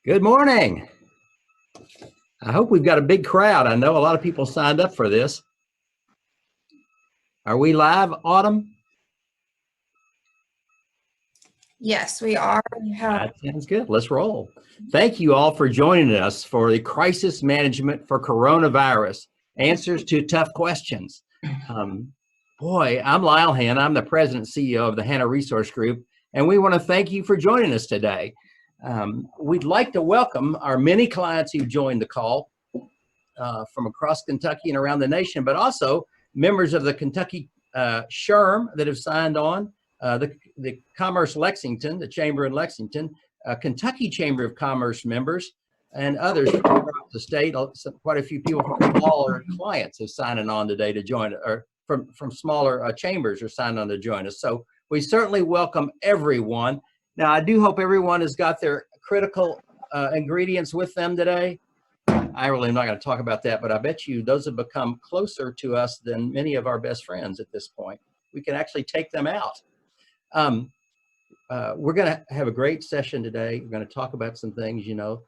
Good morning. I hope we've got a big crowd. I know a lot of people signed up for this. Are we live, Autumn? Yes, we are. That sounds good. Let's roll. Thank you all for joining us for the Crisis Management for Coronavirus, Answers to Tough Questions. Boy, I'm Lyle Hanna. I'm the President and CEO of the Hanna Resource Group, and we want to thank you for joining us today. We'd like to welcome our many clients who joined the call from across Kentucky and around the nation, but also members of the Kentucky SHRM that have signed on, the Commerce Lexington, the Chamber in Lexington, Kentucky Chamber of Commerce members, and others from across the state. Quite a few people from smaller clients have signed on today to join, or from smaller chambers are signed on to join us. So we certainly welcome everyone. Now, I do hope everyone has got their critical ingredients with them today. I really am not going to talk about that, but I bet you those have become closer to us than many of our best friends at this point. We can actually take them out. We're going to have a great session today. We're going to talk about some things, you know.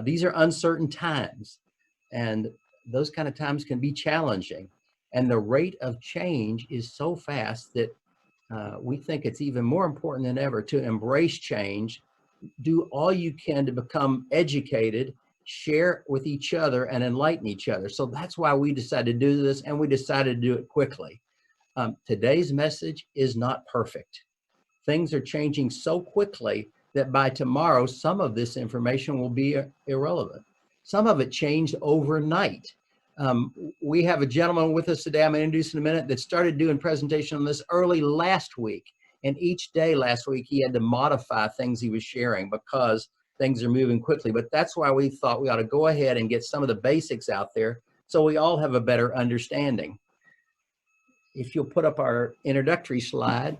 These are uncertain times, and those kind of times can be challenging. And the rate of change is so fast that we think it's even more important than ever to embrace change, do all you can to become educated, share with each other, and enlighten each other. So that's why we decided to do this, and we decided to do it quickly. Today's message is not perfect. Things are changing so quickly that by tomorrow, some of this information will be irrelevant. Some of it changed overnight. We have a gentleman with us today, I'm going to introduce in a minute, that started doing presentation on this early last week. And each day last week, he had to modify things he was sharing because things are moving quickly. But that's why we thought we ought to go ahead and get some of the basics out there so we all have a better understanding. If you'll put up our introductory slide,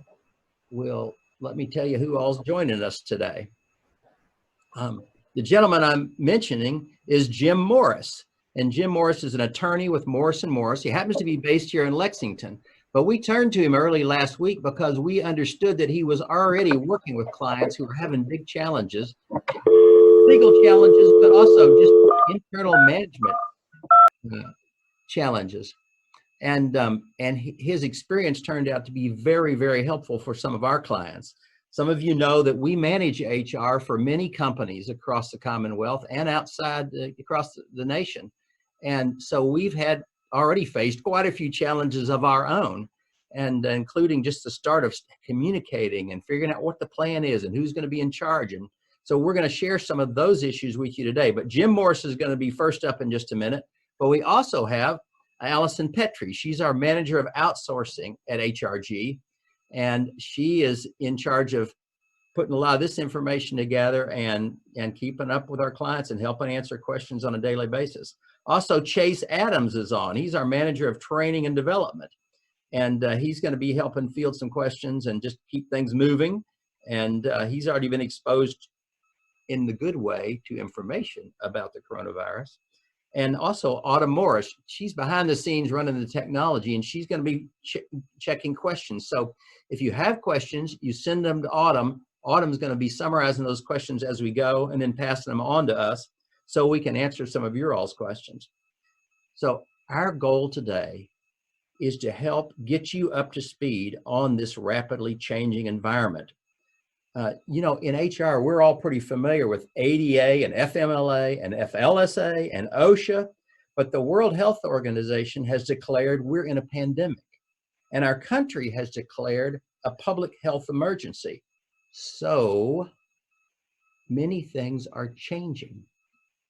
let me tell you who all's joining us today. The gentleman I'm mentioning is Jim Morris. And Jim Morris is an attorney with Morris & Morris. He happens to be based here in Lexington. But we turned to him early last week because we understood that he was already working with clients who were having big challenges, legal challenges, but also just internal management challenges. And his experience turned out to be very, very helpful for some of our clients. Some of you know that we manage HR for many companies across the Commonwealth and outside across the nation. And so we've already faced quite a few challenges of our own, and including just the start of communicating and figuring out what the plan is and who's going to be in charge. And so we're going to share some of those issues with you today. But Jim Morris is going to be first up in just a minute. But we also have Allison Petrie. She's our manager of outsourcing at HRG, and she is in charge of putting a lot of this information together and keeping up with our clients and helping answer questions on a daily basis. Also, Chase Adams is on. He's our manager of training and development, and he's going to be helping field some questions and just keep things moving. And he's already been exposed in the good way to information about the coronavirus. And also Autumn Morris, she's behind the scenes running the technology, and she's going to be checking questions. So if you have questions, you send them to Autumn. Autumn's going to be summarizing those questions as we go and then passing them on to us so we can answer some of your all's questions. So our goal today is to help get you up to speed on this rapidly changing environment. You know, in HR, we're all pretty familiar with ADA and FMLA and FLSA and OSHA, but the World Health Organization has declared we're in a pandemic, and our country has declared a public health emergency. So many things are changing.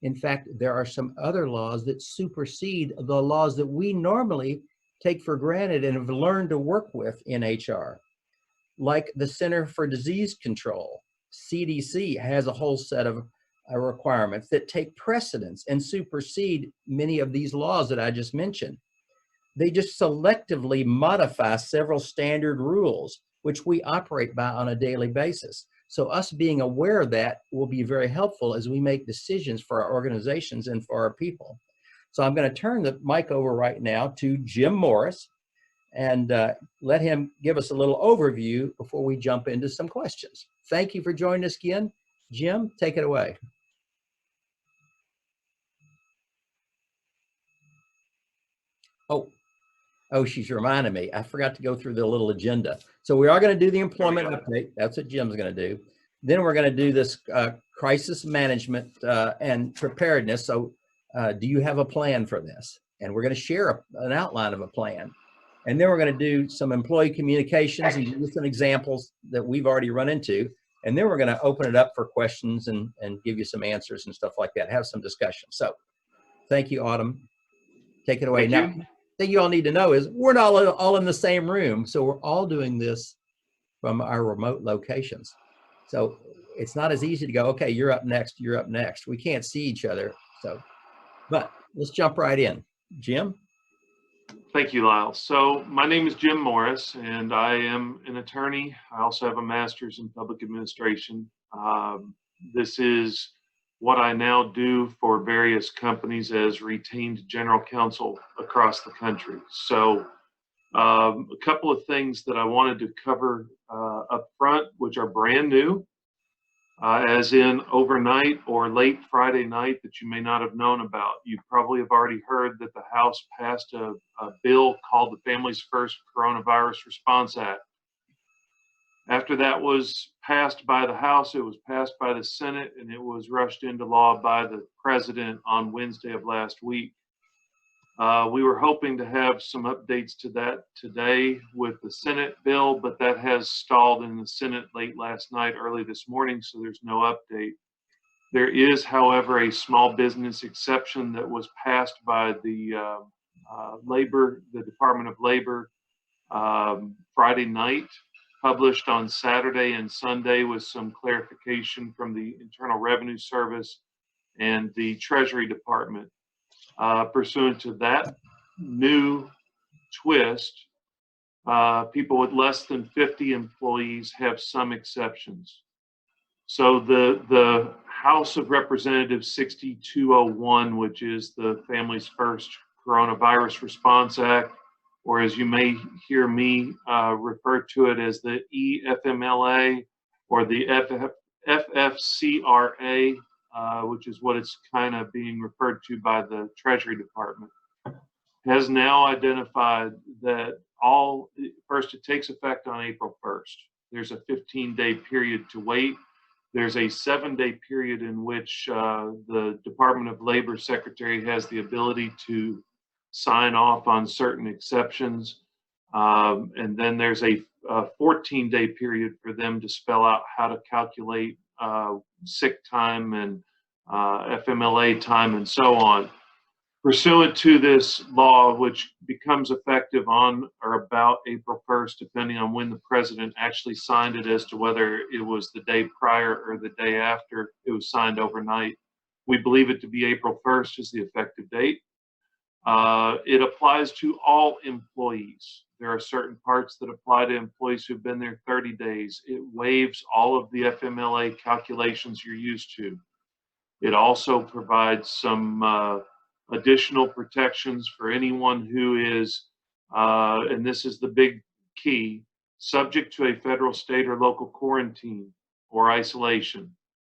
In fact, there are some other laws that supersede the laws that we normally take for granted and have learned to work with in HR. Like the Center for Disease Control, CDC, has a whole set of requirements that take precedence and supersede many of these laws that I just mentioned. They just selectively modify several standard rules, which we operate by on a daily basis. So us being aware of that will be very helpful as we make decisions for our organizations and for our people. So I'm going to turn the mic over right now to Jim Morris and let him give us a little overview before we jump into some questions. Thank you for joining us again. Jim, take it away. Oh, she's reminding me. I forgot to go through the little agenda. So we are going to do the employment update. That's what Jim's going to do. Then we're going to do this crisis management and preparedness. So do you have a plan for this? And we're going to share an outline of a plan. And then we're going to do some employee communications and give you some examples that we've already run into. And then we're going to open it up for questions and give you some answers and stuff like that, have some discussion. So thank you, Autumn. Take it away. Now, the thing you all need to know is we're not all in the same room. So we're all doing this from our remote locations. So it's not as easy to go, okay, you're up next, you're up next. We can't see each other. So, but let's jump right in. Jim? Thank you, Lyle. So my name is Jim Morris, and I am an attorney. I also have a master's in public administration. This is what I now do for various companies as retained general counsel across the country. So a couple of things that I wanted to cover up front, which are brand new, as in overnight or late Friday night that you may not have known about. You probably have already heard that the House passed a bill called the Families First Coronavirus Response Act. After that was passed by the House, it was passed by the Senate, and it was rushed into law by the President on Wednesday of last week. We were hoping to have some updates to that today with the Senate bill, but that has stalled in the Senate late last night, early this morning, so there's no update. There is, however, a small business exception that was passed by the Department of Labor Friday night, published on Saturday and Sunday with some clarification from the Internal Revenue Service and the Treasury Department. Pursuant to that new twist, people with less than 50 employees have some exceptions. So the House of Representatives 6201, which is the Families First Coronavirus Response Act, or as you may hear me refer to it as the EFMLA or the FFCRA, which is what it's kind of being referred to by the Treasury Department, has now identified that first it takes effect on April 1st. There's a 15-day period to wait. There's a 7-day period in which the Department of Labor Secretary has the ability to sign off on certain exceptions. And then there's a 14-day period for them to spell out how to calculate sick time and FMLA time and so on. Pursuant to this law, which becomes effective on or about April 1st, depending on when the president actually signed it as to whether it was the day prior or the day after it was signed overnight. We believe it to be April 1st is the effective date. It applies to all employees. There are certain parts that apply to employees who've been there 30 days. It waives all of the FMLA calculations you're used to. It also provides some additional protections for anyone who is, and this is the big key, subject to a federal, state, or local quarantine or isolation.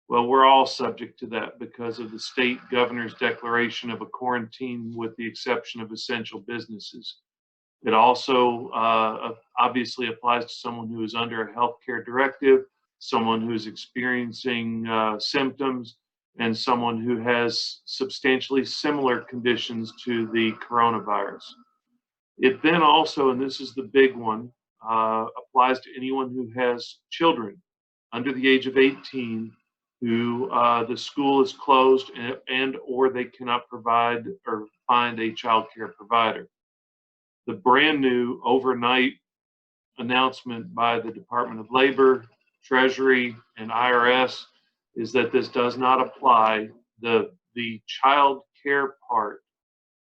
Well, we're all subject to that because of the state governor's declaration of a quarantine with the exception of essential businesses. It also obviously applies to someone who is under a healthcare directive, someone who's experiencing symptoms, and someone who has substantially similar conditions to the coronavirus. It then also, and this is the big one, applies to anyone who has children under the age of 18 who the school is closed and or they cannot provide or find a child care provider. The brand new overnight announcement by the Department of Labor, Treasury, and IRS is that this does not apply, the child care part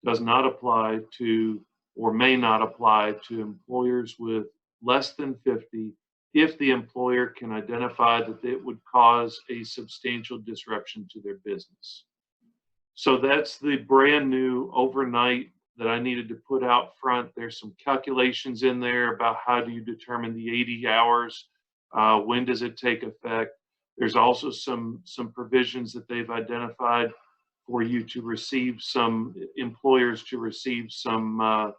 does not apply to or may not apply to employers with less than 50 if the employer can identify that it would cause a substantial disruption to their business. So that's the brand new overnight that I needed to put out front. There's some calculations in there about how do you determine the 80 hours, when does it take effect. There's also some provisions that they've identified for you to receive some, employers to receive some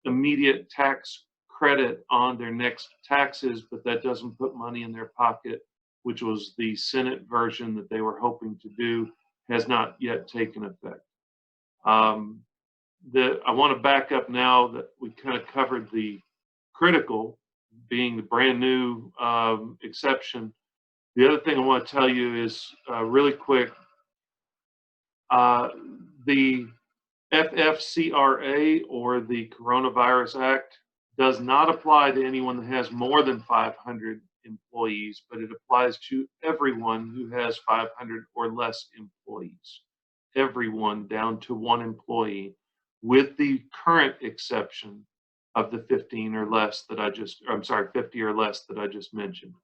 immediate tax credit on their next taxes, but that doesn't put money in their pocket, which was the Senate version that they were hoping to do, has not yet taken effect. I want to back up now that we kind of covered the critical, being the brand new exception. The other thing I want to tell you is really quick, the FFCRA, or the Coronavirus Act, does not apply to anyone that has more than 500 employees, but it applies to everyone who has 500 or less employees. Everyone down to 1 employee, with the current exception of the 15 or less that I just, I'm sorry, 50 or less that I just mentioned.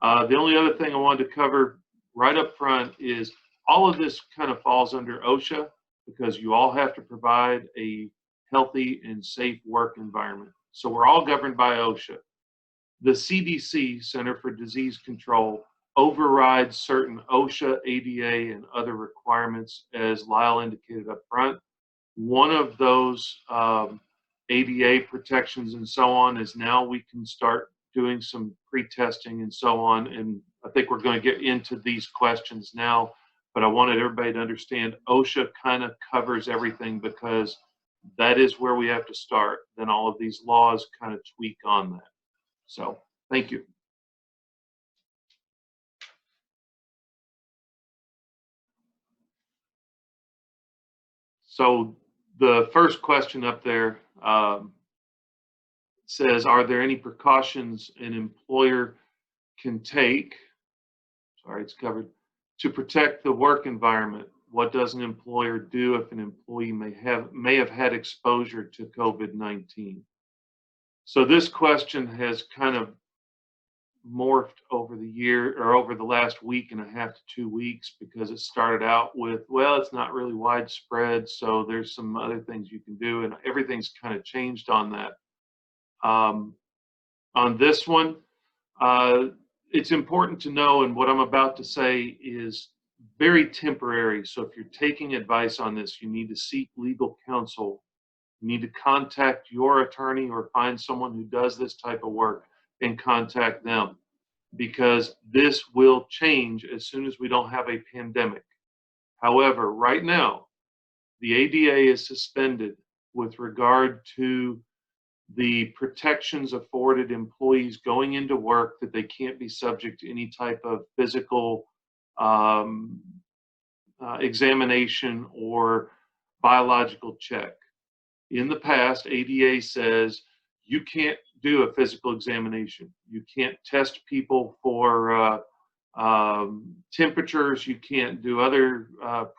The only other thing I wanted to cover right up front is all of this kind of falls under OSHA, because you all have to provide a healthy and safe work environment. So we're all governed by OSHA. The CDC, Center for Disease Control, overrides certain OSHA, ADA, and other requirements, as Lyle indicated up front. One of those ADA protections and so on is now we can start doing some pre-testing and so on. And I think we're going to get into these questions now, but I wanted everybody to understand OSHA kind of covers everything, because that is where we have to start. Then all of these laws kind of tweak on that. So thank you. So the first question up there says, are there any precautions an employer can take, sorry, it's covered, to protect the work environment? What does an employer do if an employee may have had exposure to COVID-19? So this question has kind of morphed over the year, or over the last week and a half to 2 weeks, because it started out with, well, it's not really widespread, so there's some other things you can do, and everything's kind of changed on that. On this one, it's important to know, and what I'm about to say is very temporary. So if you're taking advice on this, you need to seek legal counsel. You need to contact your attorney or find someone who does this type of work and contact them, because this will change as soon as we don't have a pandemic. However, right now, the ADA is suspended with regard to the protections afforded employees going into work, that they can't be subject to any type of physical examination or biological check. In the past, ADA says you can't do a physical examination. You can't test people for temperatures. You can't do other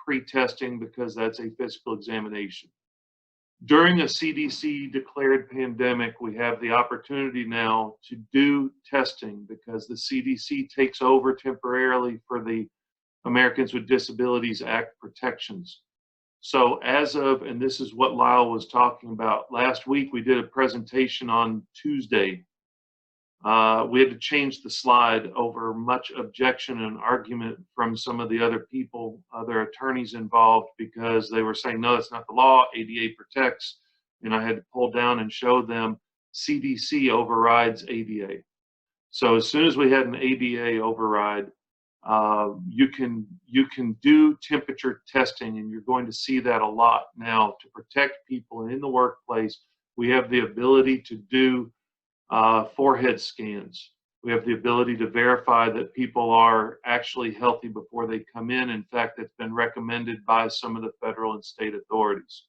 pre-testing, because that's a physical examination. During a CDC declared pandemic, we have the opportunity now to do testing, because the CDC takes over temporarily for the Americans with Disabilities Act protections. So as of, and this is what Lyle was talking about, last week we did a presentation on Tuesday. We had to change the slide over much objection and argument from some of the other people, other attorneys involved, because they were saying, no, that's not the law, ADA protects. And I had to pull down and show them CDC overrides ADA. So as soon as we had an ADA override, you can do temperature testing, and you're going to see that a lot now to protect people in the workplace. We have the ability to do forehead scans. We have the ability to verify that people are actually healthy before they come in. In fact, it's been recommended by some of the federal and state authorities.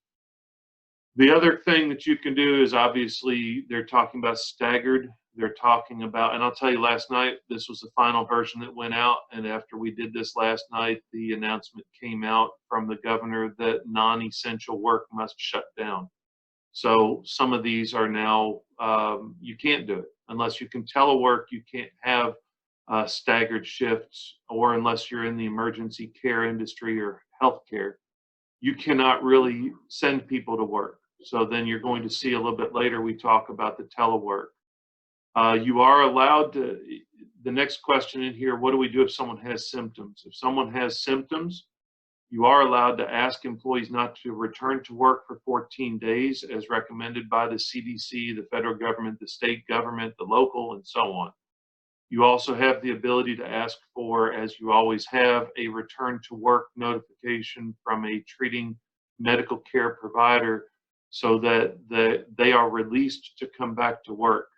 The other thing that you can do is, obviously, they're talking about staggered. They're talking about, and I'll tell you, last night, this was the final version that went out. And after we did this last night, the announcement came out from the governor that non-essential work must shut down. So some of these are now, you can't do it unless you can telework. You can't have staggered shifts, or unless you're in the emergency care industry or healthcare, you cannot really send people to work. So then you're going to see a little bit later, we talk about the telework. You are allowed to, the next question in here, what do we do if someone has symptoms? If someone has symptoms, You are allowed to ask employees not to return to work for 14 days as recommended by the CDC, the federal government, the state government, the local, and so on. You also have the ability to ask for, as you always have, a return to work notification from a treating medical care provider so that they are released to come back to work.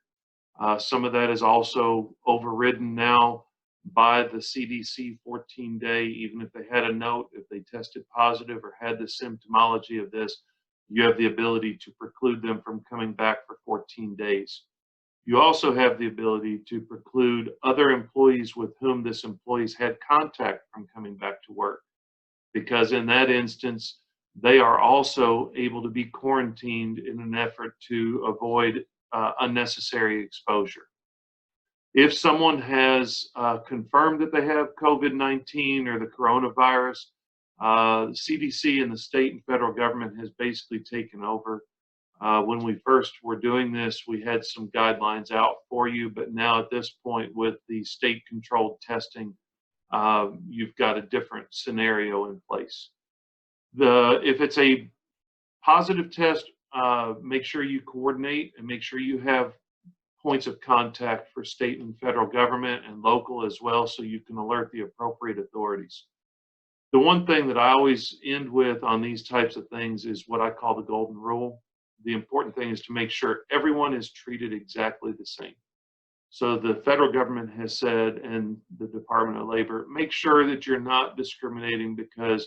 Some of that is also overridden now by the CDC 14-day, even if they had a note, if they tested positive or had the symptomology of this, you have the ability to preclude them from coming back for 14 days. You also have the ability to preclude other employees with whom this employee's had contact from coming back to work, because in that instance, they are also able to be quarantined in an effort to avoid unnecessary exposure. If someone has confirmed that they have COVID-19 or the coronavirus, CDC and the state and federal government has basically taken over. When we first were doing this, we had some guidelines out for you, but now at this point with the state-controlled testing, you've got a different scenario in place. If it's a positive test, make sure you coordinate and make sure you have points of contact for state and federal government and local as well, so you can alert the appropriate authorities. The one thing that I always end with on these types of things is what I call the golden rule. The important thing is to make sure everyone is treated exactly the same. So the federal government has said, and the Department of Labor, make sure that you're not discriminating because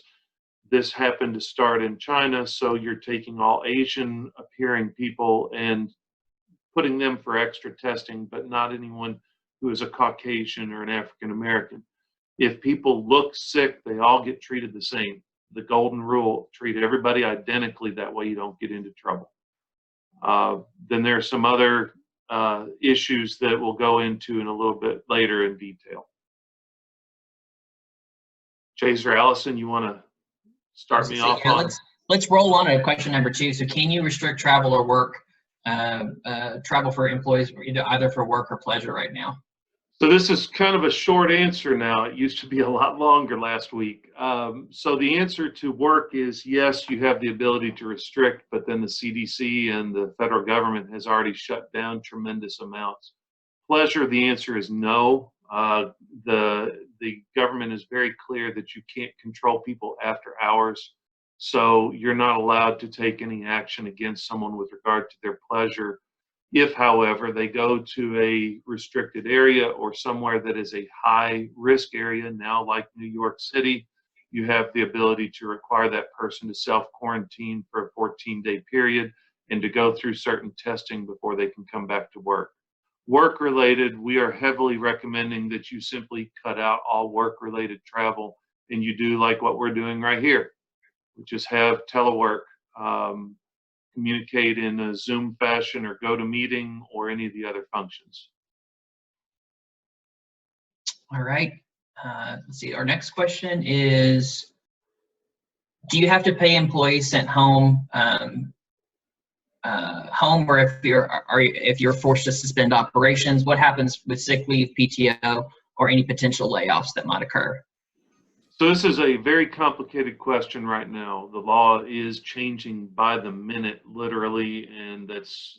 this happened to start in China, so you're taking all Asian appearing people and putting them for extra testing, but not anyone who is a Caucasian or an African American. If people look sick, they all get treated the same. The golden rule, treat everybody identically, that way you don't get into trouble. Then there are some other issues that we'll go into in a little bit later in detail. Chase or Allison, you want to start me off on? Let's roll on to question number 2. So can you restrict travel or work, travel for employees either for work or pleasure right now? So this is kind of a short answer now. It used to be a lot longer last week. So the answer to work is yes, you have the ability to restrict, but then the CDC and the federal government has already shut down tremendous amounts. Pleasure, the answer is no. The government is very clear that you can't control people after hours. So you're not allowed to take any action against someone with regard to their pleasure. If, however, they go to a restricted area or somewhere that is a high risk area, now like New York City, you have the ability to require that person to self-quarantine for a 14-day period and to go through certain testing before they can come back to work. Work-related, we are heavily recommending that you simply cut out all work-related travel and you do like what we're doing right here, which is have telework. Communicate in a Zoom fashion or GoToMeeting or any of the other functions. All right. Let's see. Our next question is, do you have to pay employees sent home, or if you're forced to suspend operations? What happens with sick leave, PTO, or any potential layoffs that might occur? So this is a very complicated question right now. The law is changing by the minute, literally, and that's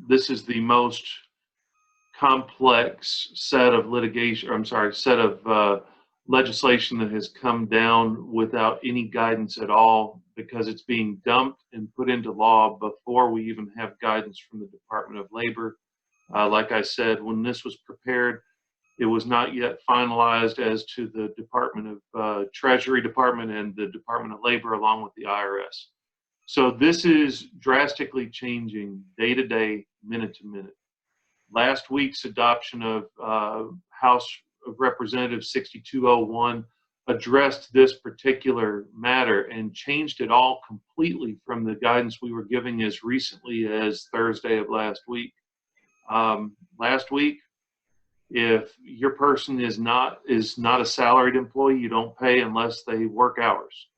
this is the most complex set of legislation that has come down without any guidance at all, because it's being dumped and put into law before we even have guidance from the Department of Labor. Like I said, when this was prepared, it was not yet finalized as to the Department of Treasury Department and the Department of Labor along with the IRS. So this is drastically changing day to day, minute to minute. Last week's adoption of House of Representatives 6201 addressed this particular matter and changed it all completely from the guidance we were giving as recently as Thursday of last week. Last week, if your person is not a salaried employee, you don't pay unless they work hours.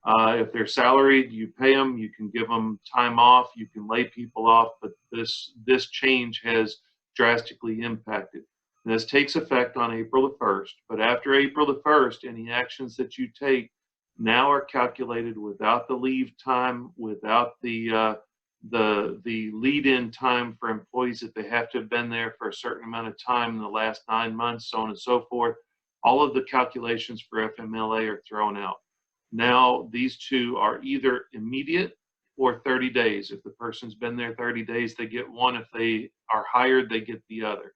If they're salaried, you pay them, you can give them time off, you can lay people off, but this change has drastically impacted. And this takes effect on April the 1st, but after April the 1st, any actions that you take now are calculated without the leave time, without the lead-in time for employees that they have to have been there for a certain amount of time in the last 9 months, so on and so forth. All of the calculations for FMLA are thrown out. Now, these two are either immediate or 30 days. If the person's been there 30 days, they get one. If they are hired, they get the other.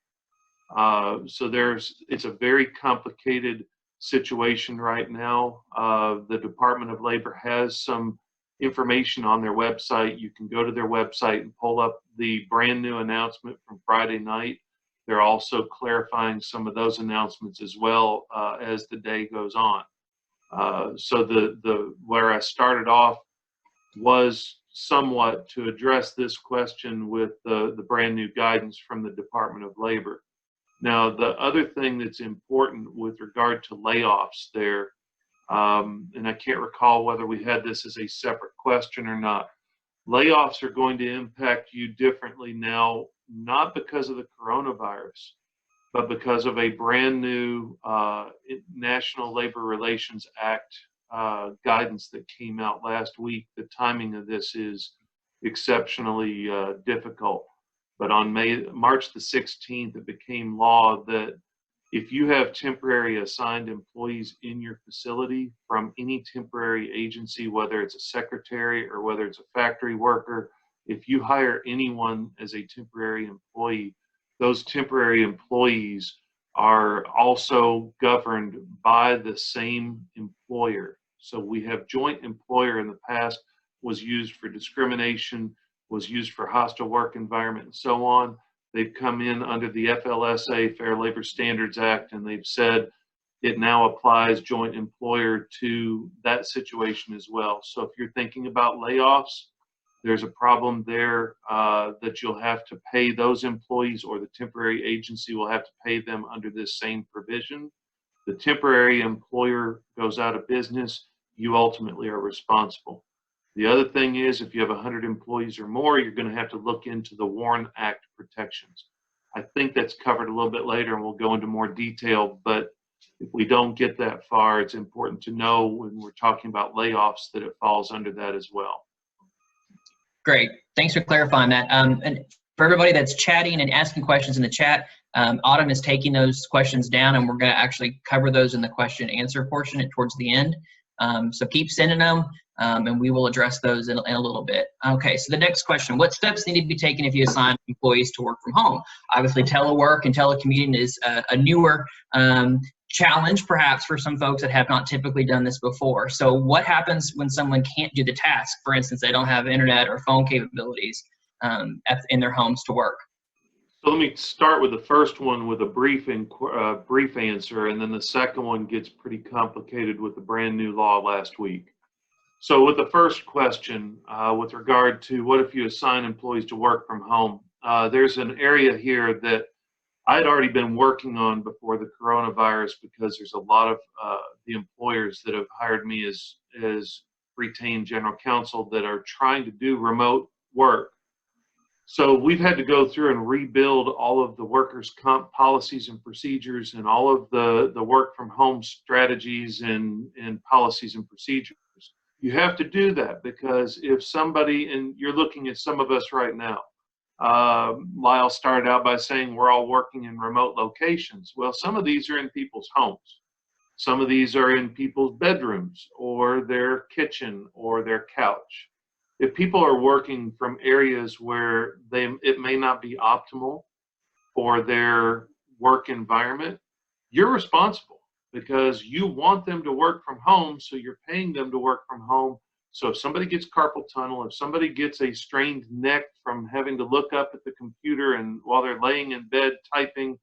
So it's a very complicated situation right now. The Department of Labor has some information on their website. You can go to their website and pull up the brand new announcement from Friday night. They're also clarifying some of those announcements as well as the day goes on. So where I started off was somewhat to address this question with the brand new guidance from the Department of Labor. Now, the other thing that's important with regard to layoffs there, and I can't recall whether we had this as a separate question or not, layoffs are going to impact you differently now, not because of the coronavirus, but because of a brand new National Labor Relations Act guidance that came out last week. The timing of this is exceptionally difficult. But on March the 16th, it became law that if you have temporary assigned employees in your facility from any temporary agency, whether it's a secretary or whether it's a factory worker, if you hire anyone as a temporary employee, those temporary employees are also governed by the same employer. So we have joint employer in the past was used for discrimination, was used for hostile work environment and so on. They've come in under the FLSA, Fair Labor Standards Act, and they've said it now applies joint employer to that situation as well. So if you're thinking about layoffs, there's a problem there that you'll have to pay those employees, or the temporary agency will have to pay them under this same provision. The temporary employer goes out of business, you ultimately are responsible. The other thing is, if you have 100 employees or more, you're going to have to look into the WARN Act protections. I think that's covered a little bit later, and we'll go into more detail, but if we don't get that far, it's important to know when we're talking about layoffs that it falls under that as well. Great. Thanks for clarifying that. And for everybody that's chatting and asking questions in the chat, Autumn is taking those questions down, and we're going to actually cover those in the question and answer portion towards the end. So keep sending them, and we will address those in a little bit. Okay, so the next question, what steps need to be taken if you assign employees to work from home? Obviously, telework and telecommuting is a newer challenge, perhaps, for some folks that have not typically done this before. So what happens when someone can't do the task? For instance, they don't have internet or phone capabilities in their homes to work. So let me start with the first one with a brief answer, and then the second one gets pretty complicated with the brand new law last week. So with the first question, with regard to what if you assign employees to work from home, there's an area here that I had already been working on before the coronavirus, because there's a lot of the employers that have hired me as retained general counsel that are trying to do remote work. So we've had to go through and rebuild all of the workers' comp policies and procedures and all of the work from home strategies and policies and procedures. You have to do that because if somebody, and you're looking at some of us right now, Lyle started out by saying we're all working in remote locations. Well, some of these are in people's homes. Some of these are in people's bedrooms or their kitchen or their couch. If people are working from areas where it may not be optimal for their work environment, you're responsible because you want them to work from home, so you're paying them to work from home. So if somebody gets carpal tunnel, if somebody gets a strained neck from having to look up at the computer and while they're laying in bed typing,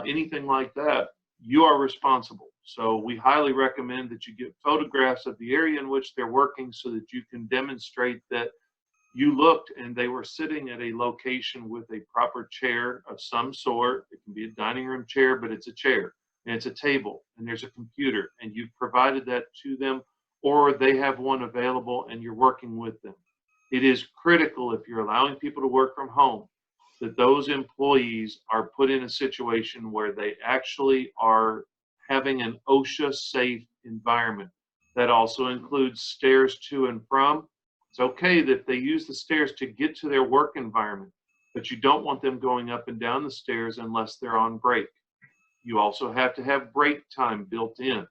anything like that, you are responsible. So we highly recommend that you get photographs of the area in which they're working so that you can demonstrate that you looked and they were sitting at a location with a proper chair of some sort. It can be a dining room chair, but it's a chair, and it's a table, and there's a computer, and you've provided that to them, or they have one available and you're working with them. It is critical, if you're allowing people to work from home, that those employees are put in a situation where they actually are having an OSHA safe environment. That also includes stairs to and from. It's okay that they use the stairs to get to their work environment, but you don't want them going up and down the stairs unless they're on break. You also have to have break time built in.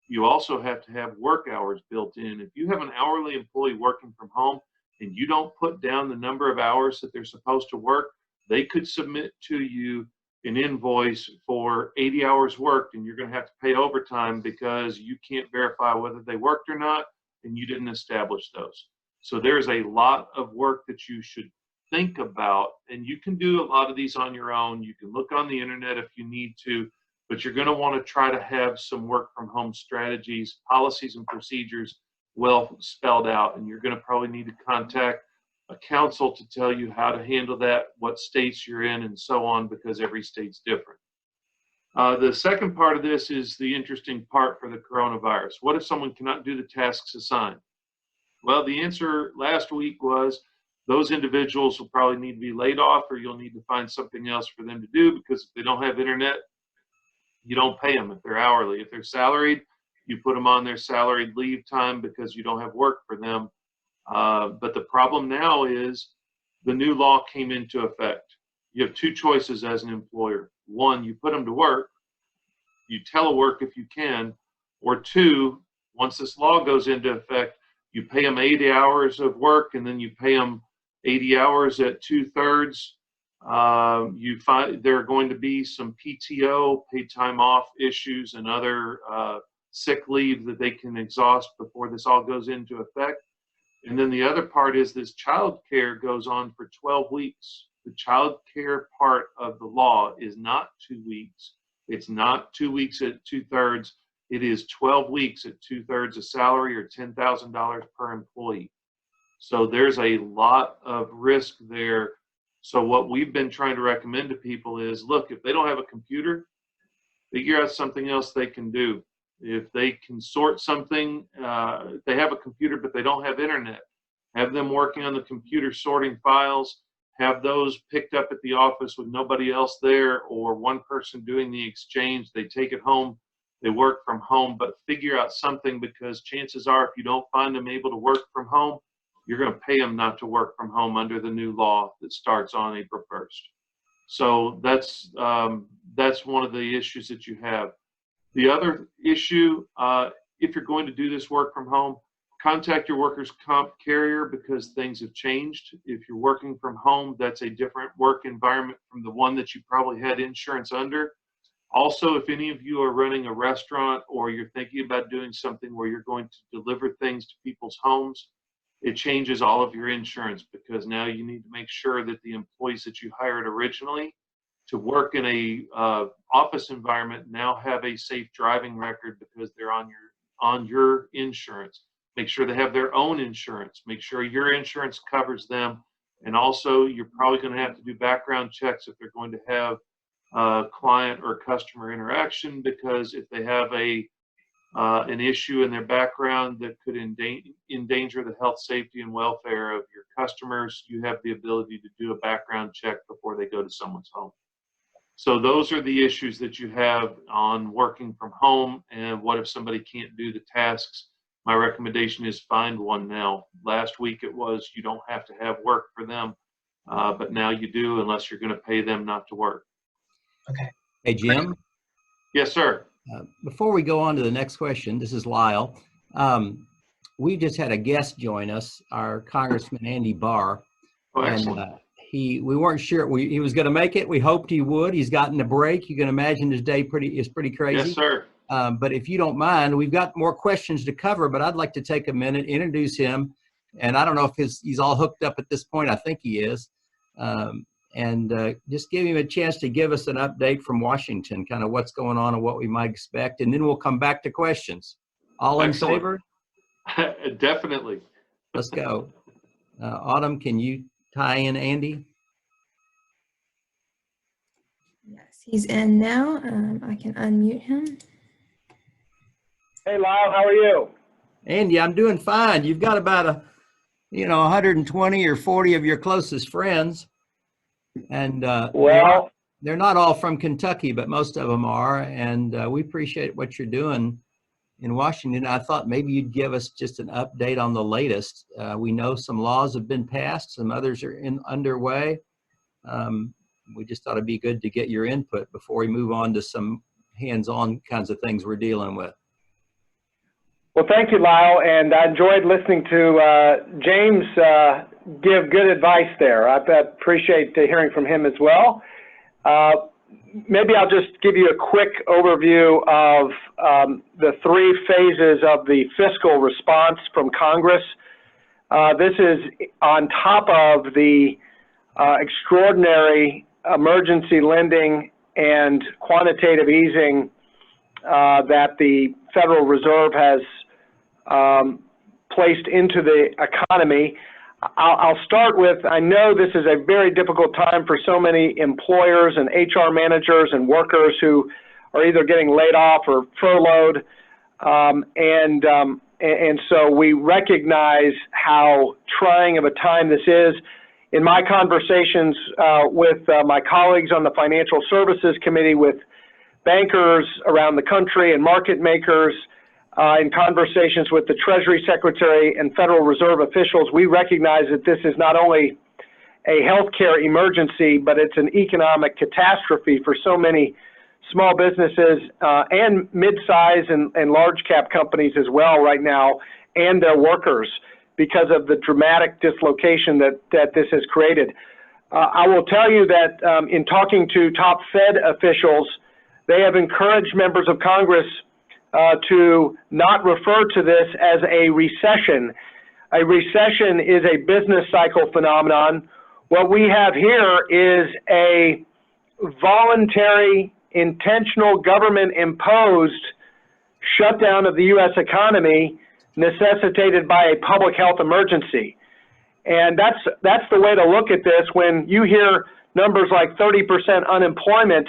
You also have to have work hours built in. If you have an hourly employee working from home and you don't put down the number of hours that they're supposed to work, they could submit to you an invoice for 80 hours worked, and you're going to have to pay overtime because you can't verify whether they worked or not, and you didn't establish those. So there's a lot of work that you should think about, and you can do a lot of these on your own. You can look on the internet if you need to, but you're going to want to try to have some work from home strategies, policies, and procedures well spelled out, and you're going to probably need to contact a council to tell you how to handle that, what states you're in, and so on, because every state's different. The second part of this is the interesting part for the coronavirus. What if someone cannot do the tasks assigned? Well, the answer last week was those individuals will probably need to be laid off, or you'll need to find something else for them to do, because if they don't have internet, you don't pay them if they're hourly. If they're salaried, you put them on their salaried leave time because you don't have work for them. But the problem now is the new law came into effect. You have two choices as an employer. One, you put them to work, you telework if you can, or two, once this law goes into effect, you pay them 80 hours of work, and then you pay them 80 hours at 2/3. You find there are going to be some PTO, paid time off issues, and other sick leave that they can exhaust before this all goes into effect. And then the other part is this child care goes on for 12 weeks. The child care part of the law is not 2 weeks. It's not 2 weeks at 2/3. It is 12 weeks at 2/3 of salary, or $10,000 per employee. So there's a lot of risk there. So what we've been trying to recommend to people is, look, if they don't have a computer, figure out something else they can do. If they can sort something, if they have a computer but they don't have internet, have them working on the computer sorting files, have those picked up at the office with nobody else there, or one person doing the exchange. They take it home, they work from home, but figure out something, because chances are if you don't find them able to work from home, you're going to pay them not to work from home under the new law that starts on April 1st. So that's one of the issues that you have. The other issue, if you're going to do this work from home, contact your workers' comp carrier, because things have changed. If you're working from home, that's a different work environment from the one that you probably had insurance under. Also, if any of you are running a restaurant, or you're thinking about doing something where you're going to deliver things to people's homes, it changes all of your insurance, because now you need to make sure that the employees that you hired originally to work in a office environment now have a safe driving record, because they're on your insurance. Make sure they have their own insurance. Make sure your insurance covers them. And also, you're probably going to have to do background checks if they're going to have client or customer interaction, because if they have an issue in their background that could endanger the health, safety, and welfare of your customers, you have the ability to do a background check before they go to someone's home. So those are the issues that you have on working from home. And what if somebody can't do the tasks? My recommendation is find one now. Last week it was you don't have to have work for them, but now you do, unless you're going to pay them not to work. Okay. Hey, Jim. Yes, sir. Before we go on to the next question, this is Lyle. We just had a guest join us, our Congressman Andy Barr. Oh, excellent. And we weren't sure he was going to make it. We hoped he would. He's gotten a break. You can imagine his day is pretty crazy. Yes, sir. But if you don't mind, we've got more questions to cover, but I'd like to take a minute, introduce him. And I don't know if he's all hooked up at this point. I think he is. And just give him a chance to give us an update from Washington, kind of what's going on and what we might expect. And then we'll come back to questions. All in favor? Definitely. Let's go. Autumn, can you tie in Andy? Yes, he's in now. I can unmute him. Hey, Lyle, how are you? Andy, I'm doing fine. You've got about 120 or 40 of your closest friends. And Well, they're not all from Kentucky, but most of them are. And we appreciate what you're doing in Washington. I thought maybe you'd give us just an update on the latest. We know some laws have been passed, some others are underway. We just thought it'd be good to get your input before we move on to some hands-on kinds of things we're dealing with. well, thank you, Lyle, and I enjoyed listening to James give good advice there. I appreciate hearing from him as well. Maybe I'll just give you a quick overview of the 3 phases of the fiscal response from Congress. This is on top of the extraordinary emergency lending and quantitative easing that the Federal Reserve has placed into the economy. I'll start with, I know this is a very difficult time for so many employers and HR managers and workers who are either getting laid off or furloughed. And so we recognize how trying of a time this is. In my conversations with my colleagues on the Financial Services Committee, with bankers around the country and market makers, in conversations with the Treasury Secretary and Federal Reserve officials, we recognize that this is not only a healthcare emergency, but it's an economic catastrophe for so many small businesses and mid-size and large cap companies as well right now, and their workers, because of the dramatic dislocation that this has created. I will tell you that in talking to top Fed officials, they have encouraged members of Congress to not refer to this as a recession. A recession is a business cycle phenomenon. What we have here is a voluntary, intentional, government-imposed shutdown of the U.S. economy necessitated by a public health emergency. And that's the way to look at this. When you hear numbers like 30% unemployment,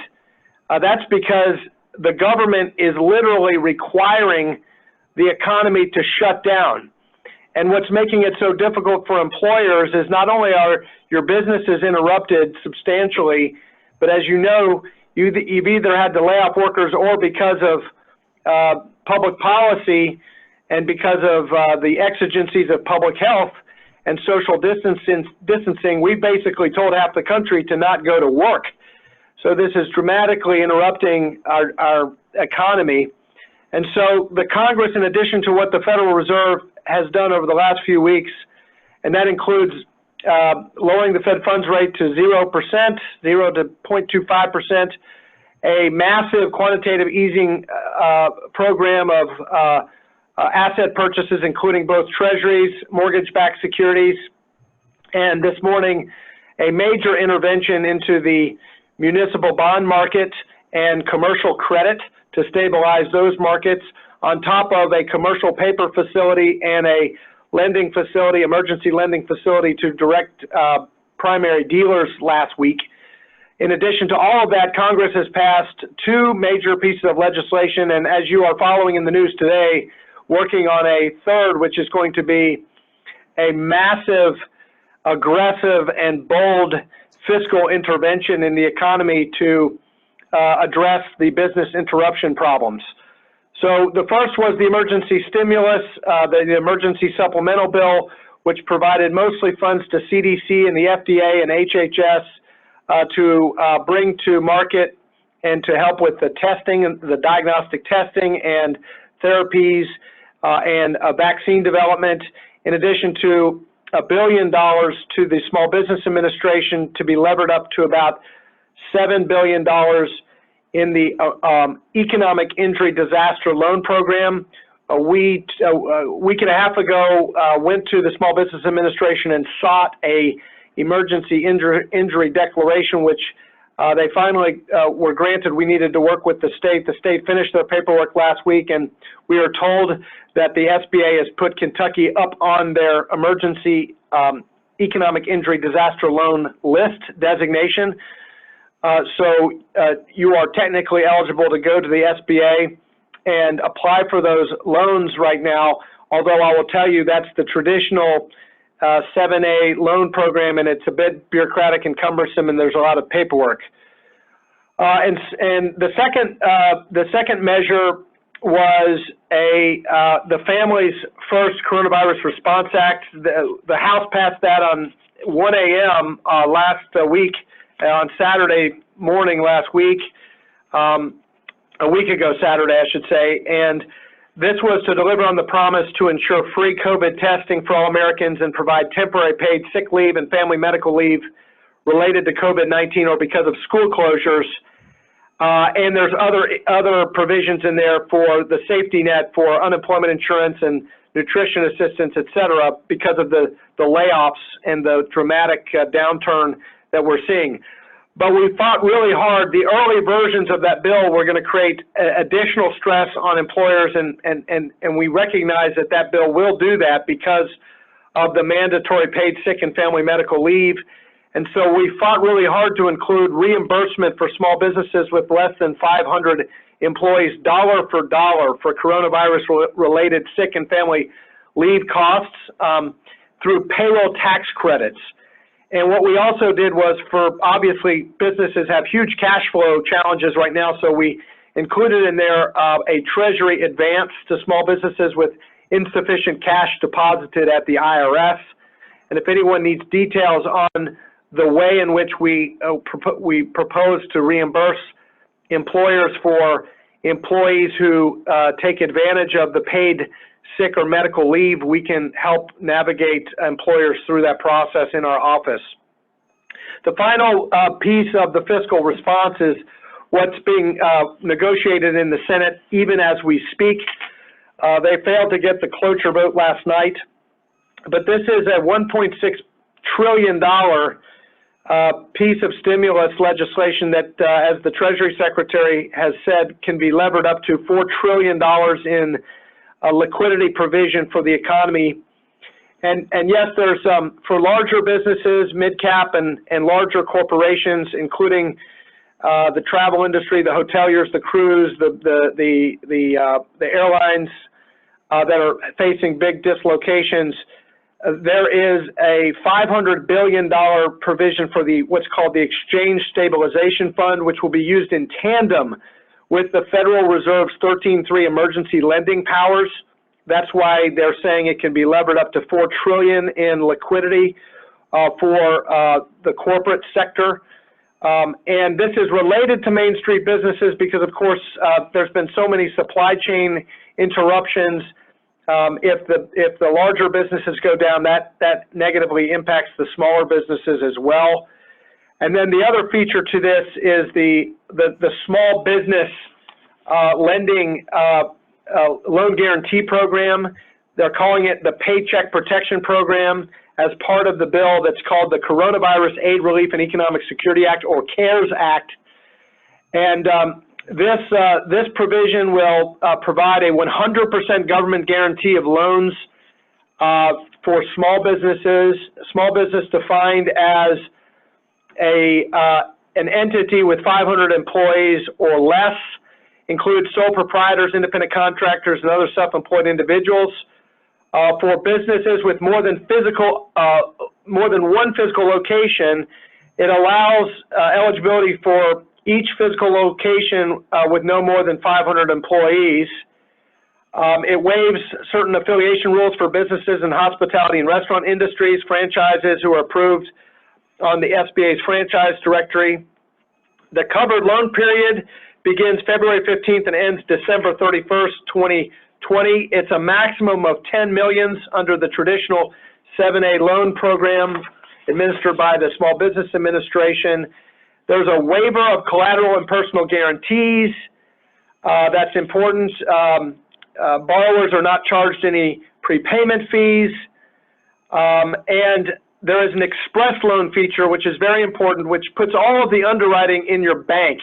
that's because the government is literally requiring the economy to shut down. And what's making it so difficult for employers is not only are your businesses interrupted substantially, but as you know, you've either had to lay off workers, or because of public policy and because of the exigencies of public health and social distancing, we basically told half the country to not go to work. So this is dramatically interrupting our economy. And so the Congress, in addition to what the Federal Reserve has done over the last few weeks, and that includes lowering the Fed funds rate to 0%, 0 to 0.25%, a massive quantitative easing program of asset purchases, including both treasuries, mortgage-backed securities, and this morning, a major intervention into the municipal bond market and commercial credit to stabilize those markets, on top of a commercial paper facility and a lending facility, emergency lending facility to direct primary dealers last week. In addition to all of that, Congress has passed 2 major pieces of legislation, and as you are following in the news today, working on a 3rd, which is going to be a massive, aggressive, and bold fiscal intervention in the economy to address the business interruption problems. So the first was the emergency stimulus, the emergency supplemental bill, which provided mostly funds to CDC and the FDA and HHS to bring to market and to help with the testing, and the diagnostic testing and therapies and vaccine development, in addition to $1 billion to the Small Business Administration to be levered up to about $7 billion in the Economic Injury Disaster Loan Program. A week and a half ago, went to the Small Business Administration and sought a emergency injury declaration, which they finally were granted. We needed to work with the state. The state finished their paperwork last week, and we are told that the SBA has put Kentucky up on their emergency economic injury disaster loan list designation. So you are technically eligible to go to the SBA and apply for those loans right now, although I will tell you that's the traditional 7A loan program, and it's a bit bureaucratic and cumbersome, and there's a lot of paperwork. And the second measure was the Families First Coronavirus Response Act. The House passed that on 1 a.m. Last week, on Saturday morning last week, a week ago Saturday, I should say, and this was to deliver on the promise to ensure free COVID testing for all Americans and provide temporary paid sick leave and family medical leave related to COVID-19 or because of school closures. And there's other provisions in there for the safety net for unemployment insurance and nutrition assistance, et cetera, because of the layoffs and the dramatic downturn that we're seeing. But we fought really hard. The early versions of that bill were going to create additional stress on employers, and we recognize that that bill will do that because of the mandatory paid sick and family medical leave. And so we fought really hard to include reimbursement for small businesses with less than 500 employees, dollar for dollar, for coronavirus-related sick and family leave costs through payroll tax credits. And what we also did was, for obviously businesses have huge cash flow challenges right now, so we included in there a Treasury advance to small businesses with insufficient cash deposited at the IRS. And if anyone needs details on the way in which we propose to reimburse employers for employees who take advantage of the paid sick or medical leave, we can help navigate employers through that process in our office. The final piece of the fiscal response is what's being negotiated in the Senate even as we speak. They failed to get the cloture vote last night, but this is a $1.6 trillion piece of stimulus legislation that, as the Treasury Secretary has said, can be levered up to $4 trillion in a liquidity provision for the economy. And yes, there's for larger businesses, mid-cap and larger corporations, including the travel industry, the hoteliers, the cruise, the airlines that are facing big dislocations. There is a $500 billion provision for what's called the Exchange Stabilization Fund, which will be used in tandem with the Federal Reserve's 13.3 emergency lending powers. That's why they're saying it can be levered up to $4 trillion in liquidity for the corporate sector. And this is related to Main Street businesses because, of course, there's been so many supply chain interruptions. If the larger businesses go down, that negatively impacts the smaller businesses as well. And then the other feature to this is the small business lending loan guarantee program. They're calling it the Paycheck Protection Program as part of the bill that's called the Coronavirus Aid, Relief, and Economic Security Act, or CARES Act. And this provision will provide a 100% government guarantee of loans for small businesses. Small business defined as an entity with 500 employees or less, includes sole proprietors, independent contractors, and other self-employed individuals. For businesses with more than one physical location, it allows eligibility for each physical location with no more than 500 employees. It waives certain affiliation rules for businesses in hospitality and restaurant industries, franchises who are approved on the SBA's franchise directory. The covered loan period begins February 15th and ends December 31st, 2020. It's a maximum of 10 millions under the traditional 7A loan program administered by the Small Business Administration. There's a waiver of collateral and personal guarantees. That's important. Borrowers are not charged any prepayment fees. And there is an express loan feature, which is very important, which puts all of the underwriting in your bank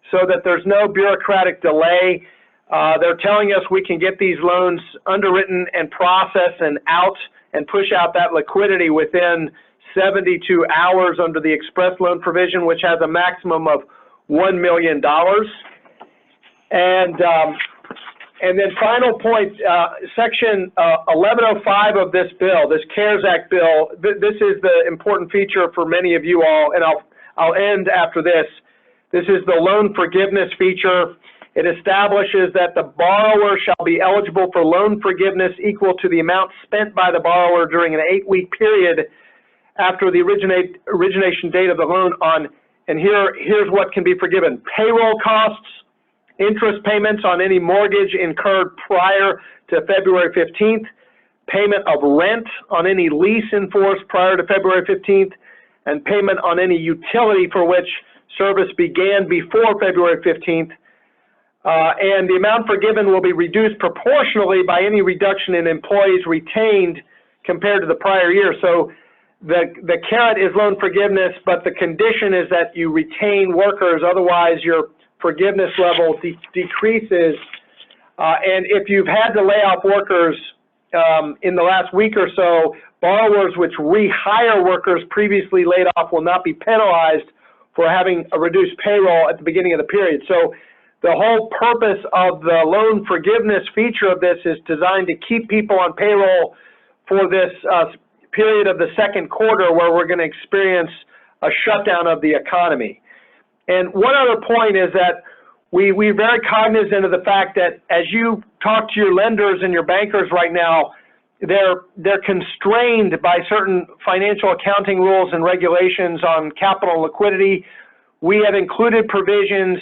so that there's no bureaucratic delay. They're telling us we can get these loans underwritten and processed and out and push out that liquidity within 72 hours under the express loan provision, which has a maximum of $1 million. And And then final point, section 1105 of this bill, this CARES Act bill, this is the important feature for many of you all, and I'll end after this. This is the loan forgiveness feature. It establishes that the borrower shall be eligible for loan forgiveness equal to the amount spent by the borrower during an 8-week period after the origination date of the loan on, and here's what can be forgiven: payroll costs, interest payments on any mortgage incurred prior to February 15th, payment of rent on any lease in force prior to February 15th, and payment on any utility for which service began before February 15th. And the amount forgiven will be reduced proportionally by any reduction in employees retained compared to the prior year. So the carrot is loan forgiveness, but the condition is that you retain workers, otherwise your forgiveness level decreases. And if you've had to lay off workers in the last week or so, borrowers which rehire workers previously laid off will not be penalized for having a reduced payroll at the beginning of the period. So the whole purpose of the loan forgiveness feature of this is designed to keep people on payroll for this period of the second quarter where we're going to experience a shutdown of the economy. And one other point is that we're very cognizant of the fact that as you talk to your lenders and your bankers right now, they're constrained by certain financial accounting rules and regulations on capital and liquidity. We have included provisions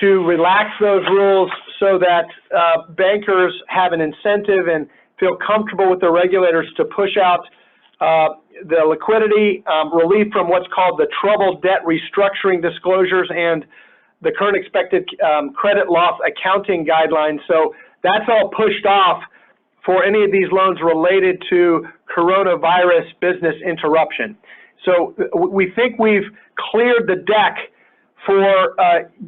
to relax those rules so that bankers have an incentive and feel comfortable with the regulators to push out the liquidity, relief from what's called the troubled debt restructuring disclosures and the current expected credit loss accounting guidelines. So that's all pushed off for any of these loans related to coronavirus business interruption. So we think we've cleared the deck for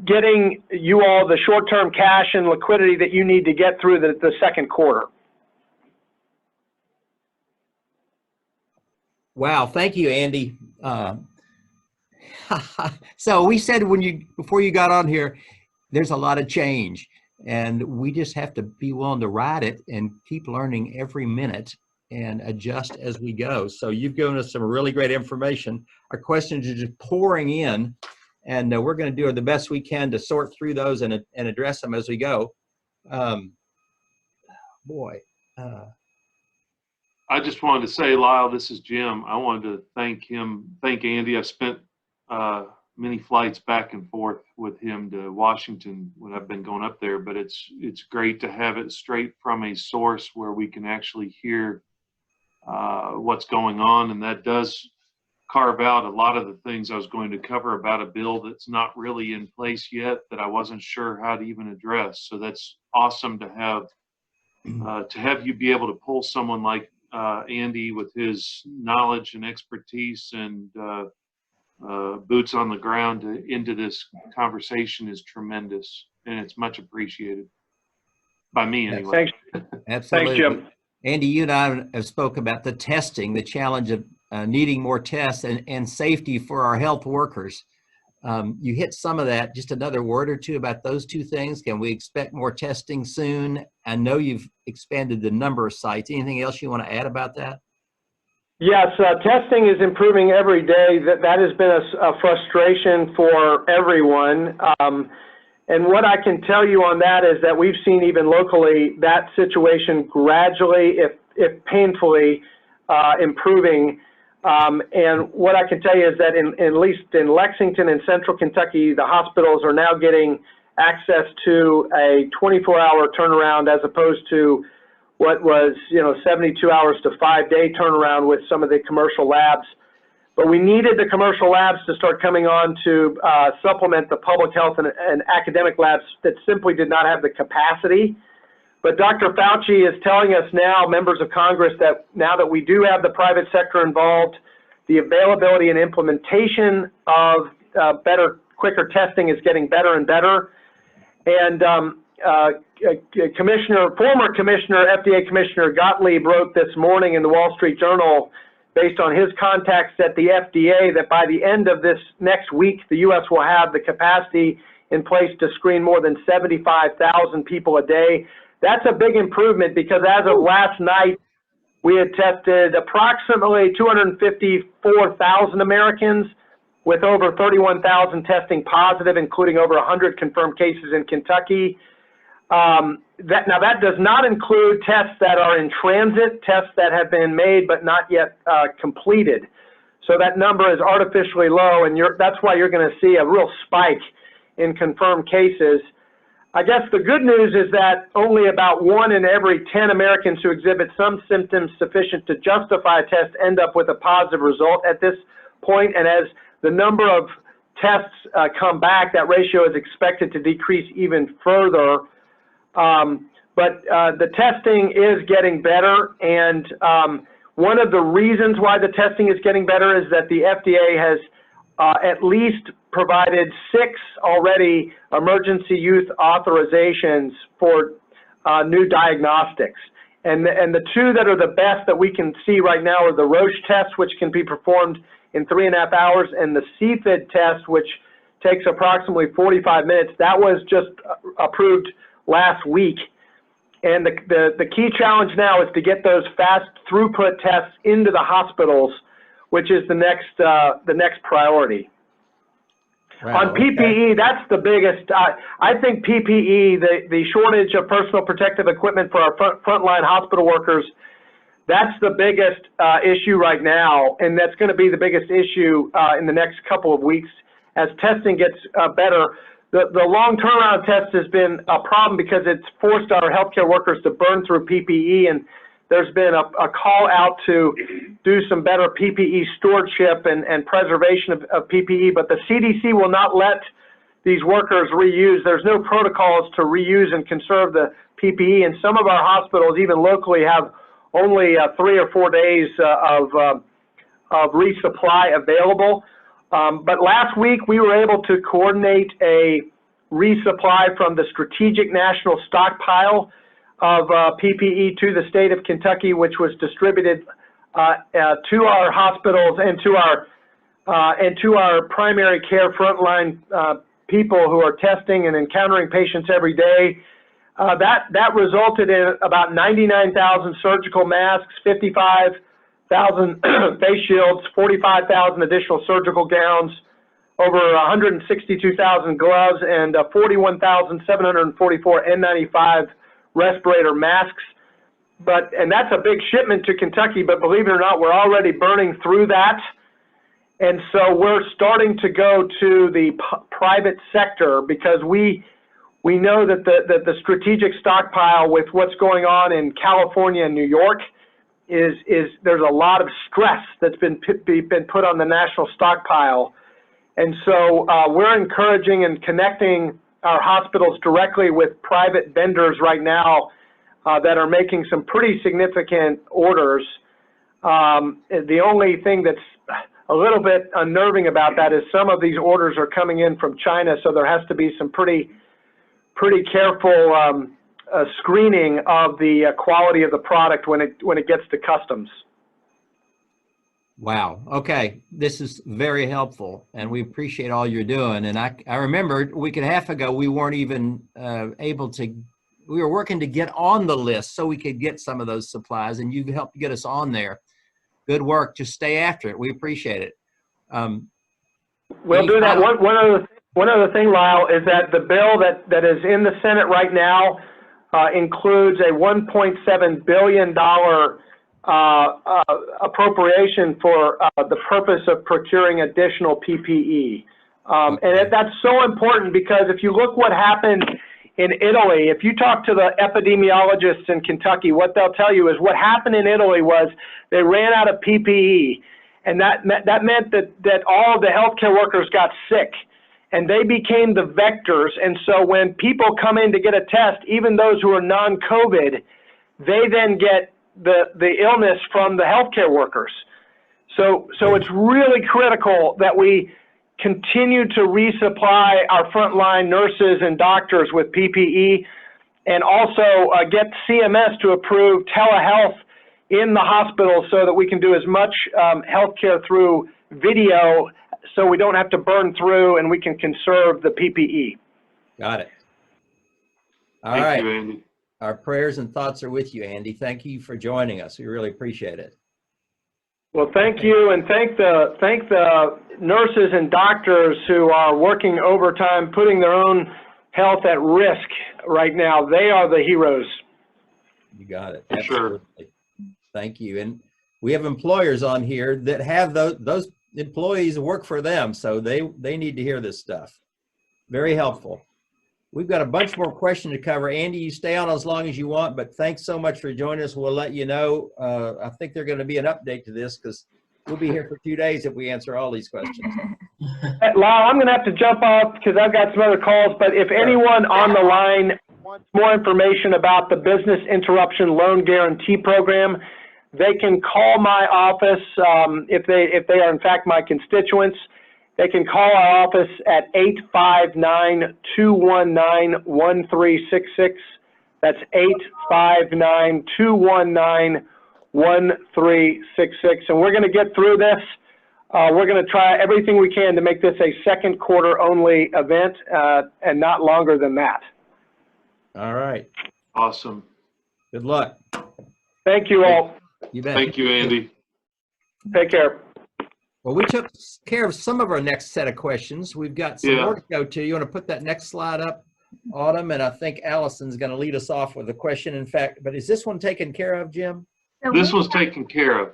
getting you all the short-term cash and liquidity that you need to get through the second quarter. Wow, thank you, Andy. So we said before you got on here, there's a lot of change, and we just have to be willing to ride it and keep learning every minute and adjust as we go. So you've given us some really great information. Our questions are just pouring in, and we're going to do the best we can to sort through those and address them as we go. I just wanted to say, Lyle, this is Jim. I wanted to thank Andy. I spent many flights back and forth with him to Washington when I've been going up there, but it's great to have it straight from a source where we can actually hear what's going on, and that does carve out a lot of the things I was going to cover about a bill that's not really in place yet that I wasn't sure how to even address. So that's awesome to have you be able to pull someone like Andy with his knowledge and expertise and boots on the ground into this conversation is tremendous, and it's much appreciated by me anyway. Thanks. Absolutely. Thanks, Jim. Andy, you and I have spoke about the testing, the challenge of needing more tests and safety for our health workers. You hit some of that. Just another word or two about those two things. Can we expect more testing soon? I know you've expanded the number of sites. Anything else you want to add about that? Yes, testing is improving every day. That has been a frustration for everyone. And what I can tell you on that is that we've seen even locally that situation gradually, if painfully, improving. And what I can tell you is that at least in Lexington and Central Kentucky, the hospitals are now getting access to a 24-hour turnaround as opposed to what was 72 hours to 5-day turnaround with some of the commercial labs. But we needed the commercial labs to start coming on to supplement the public health and academic labs that simply did not have the capacity. But Dr. Fauci is telling us now, members of Congress, that now that we do have the private sector involved, the availability and implementation of quicker testing is getting better and better. And former FDA Commissioner Gottlieb wrote this morning in the Wall Street Journal, based on his contacts at the FDA, that by the end of this next week, the U.S. will have the capacity in place to screen more than 75,000 people a day. That's a big improvement because as of last night, we had tested approximately 254,000 Americans with over 31,000 testing positive, including over 100 confirmed cases in Kentucky. Now that does not include tests that are in transit, tests that have been made but not yet completed. So that number is artificially low, and that's why you're going to see a real spike in confirmed cases. I guess the good news is that only about 1 in every 10 Americans who exhibit some symptoms sufficient to justify a test end up with a positive result at this point. And as the number of tests come back, that ratio is expected to decrease even further. But the testing is getting better, and one of the reasons why the testing is getting better is that the FDA has at least provided 6 already emergency use authorizations for new diagnostics. And the 2 that are the best that we can see right now are the Roche test, which can be performed in 3.5 hours, and the CFID test, which takes approximately 45 minutes. That was just approved last week. And the key challenge now is to get those fast throughput tests into the hospitals, which is the next priority. Wow, on PPE, okay. That's the biggest. I think PPE, the shortage of personal protective equipment for our frontline hospital workers, that's the biggest issue right now, and that's going to be the biggest issue in the next couple of weeks as testing gets better. The long turnaround test has been a problem because it's forced our healthcare workers to burn through PPE, and there's been a call out to do some better PPE stewardship and preservation of PPE, but the CDC will not let these workers reuse. There's no protocols to reuse and conserve the PPE, and some of our hospitals, even locally, have only 3 or 4 days of resupply available. But last week, we were able to coordinate a resupply from the Strategic National Stockpile of PPE to the state of Kentucky, which was distributed to our hospitals and to our primary care frontline people who are testing and encountering patients every day. That resulted in about 99,000 surgical masks, 55,000 face shields, 45,000 additional surgical gowns, over 162,000 gloves, and 41,744 N95 respirator masks. And that's a big shipment to Kentucky, but believe it or not, we're already burning through that. And so we're starting to go to the private sector because we know that the strategic stockpile with what's going on in California and New York is there's a lot of stress that's been put on the national stockpile. And so we're encouraging and connecting our hospitals directly with private vendors right now that are making some pretty significant orders. The only thing that's a little bit unnerving about that is some of these orders are coming in from China, so there has to be some pretty careful screening of the quality of the product when it gets to customs. Wow. Okay. This is very helpful, and we appreciate all you're doing. And I remember a week and a half ago, we weren't even able to, we were working to get on the list so we could get some of those supplies, and you've helped get us on there. Good work. Just stay after it. We appreciate it. We'll do that. One other thing, Lyle, is that the bill that is in the Senate right now includes a $1.7 billion appropriation for the purpose of procuring additional PPE. And that's so important because if you look what happened in Italy, if you talk to the epidemiologists in Kentucky, what they'll tell you is what happened in Italy was they ran out of PPE, and that meant that all of the healthcare workers got sick, and they became the vectors. And so when people come in to get a test, even those who are non-COVID, they then get the illness from the healthcare workers. So it's really critical that we continue to resupply our frontline nurses and doctors with PPE, and also get CMS to approve telehealth in the hospital so that we can do as much healthcare through video so we don't have to burn through and we can conserve the PPE. Got it. All Thank right. you, Andy. Our prayers and thoughts are with you, Andy. Thank you for joining us. We really appreciate it. Well, thank you, and thank the nurses and doctors who are working overtime, putting their own health at risk right now. They are the heroes. You got it. For sure. Absolutely. Thank you. And we have employers on here that have those employees work for them, so they need to hear this stuff. Very helpful. We've got a bunch more questions to cover. Andy, you stay on as long as you want, but thanks so much for joining us. We'll let you know. I think there's going to be an update to this because we'll be here for 2 days if we answer all these questions. Lyle, I'm going to have to jump off because I've got some other calls, but if anyone on the line wants more information about the Business Interruption Loan Guarantee Program, they can call my office if they are in fact my constituents. They can call our office at 859-219-1366. That's 859-219-1366. And we're going to get through this. We're going to try everything we can to make this a second quarter only event and not longer than that. All right. Awesome. Good luck. Thank you all. You bet. Thank you, Andy. Take care. Well, we took care of some of our next set of questions. We've got some more to go to. You want to put that next slide up, Autumn? And I think Allison's going to lead us off with a question. In fact, but is this one taken care of, Jim? This one's taken care of.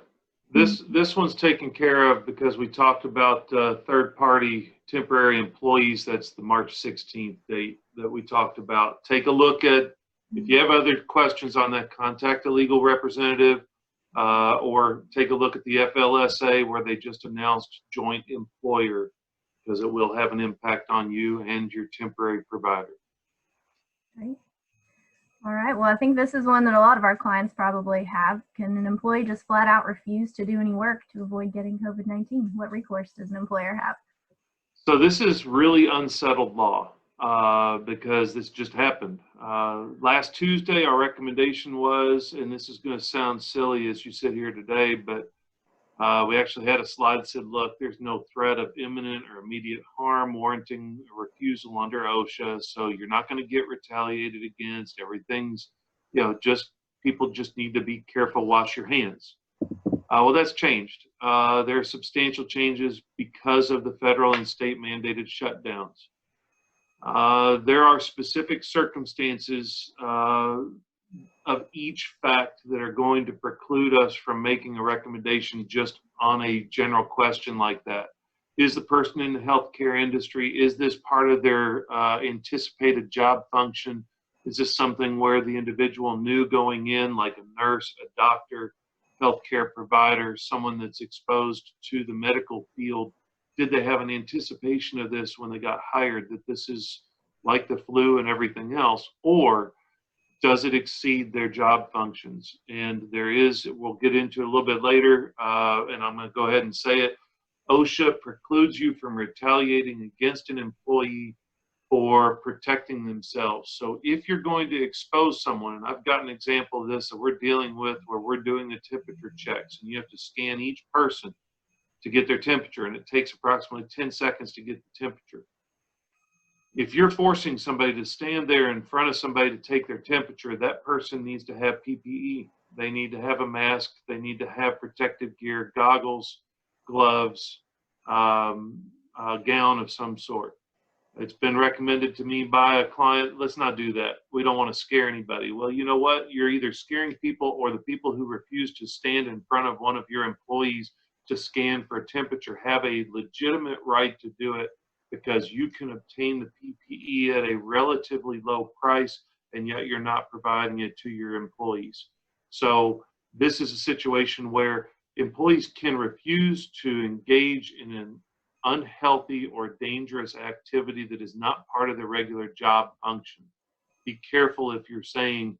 This one's taken care of because we talked about third-party temporary employees. That's the March 16th date that we talked about. Take a look at, if you have other questions on that, contact a legal representative. Or take a look at the FLSA where they just announced joint employer, because it will have an impact on you and your temporary provider. Right. All right. Well, I think this is one that a lot of our clients probably have. Can an employee just flat out refuse to do any work to avoid getting COVID-19? What recourse does an employer have? So this is really unsettled law because this just happened. Last Tuesday, our recommendation was, and this is going to sound silly as you sit here today, but we actually had a slide that said, look, there's no threat of imminent or immediate harm warranting a refusal under OSHA, so you're not going to get retaliated against. Everything's, just people just need to be careful, wash your hands. Well, that's changed. There are substantial changes because of the federal and state mandated shutdowns. There are specific circumstances of each fact that are going to preclude us from making a recommendation just on a general question like that. Is the person in the healthcare industry, is this part of their anticipated job function? Is this something where the individual knew going in, like a nurse, a doctor, healthcare provider, someone that's exposed to the medical field? Did they have an anticipation of this when they got hired, that this is like the flu and everything else? Or does it exceed their job functions? And there is, we'll get into it a little bit later, and I'm going to go ahead and say it. OSHA precludes you from retaliating against an employee for protecting themselves. So if you're going to expose someone, and I've got an example of this that we're dealing with where we're doing the temperature checks, and you have to scan each person to get their temperature, and it takes approximately 10 seconds to get the temperature. If you're forcing somebody to stand there in front of somebody to take their temperature, that person needs to have PPE. They need to have a mask. They need to have protective gear, goggles, gloves, a gown of some sort. It's been recommended to me by a client, let's not do that. We don't want to scare anybody. Well, you know what? You're either scaring people, or the people who refuse to stand in front of one of your employees to scan for a temperature have a legitimate right to do it, because you can obtain the PPE at a relatively low price, and yet you're not providing it to your employees. So this is a situation where employees can refuse to engage in an unhealthy or dangerous activity that is not part of their regular job function. Be careful if you're saying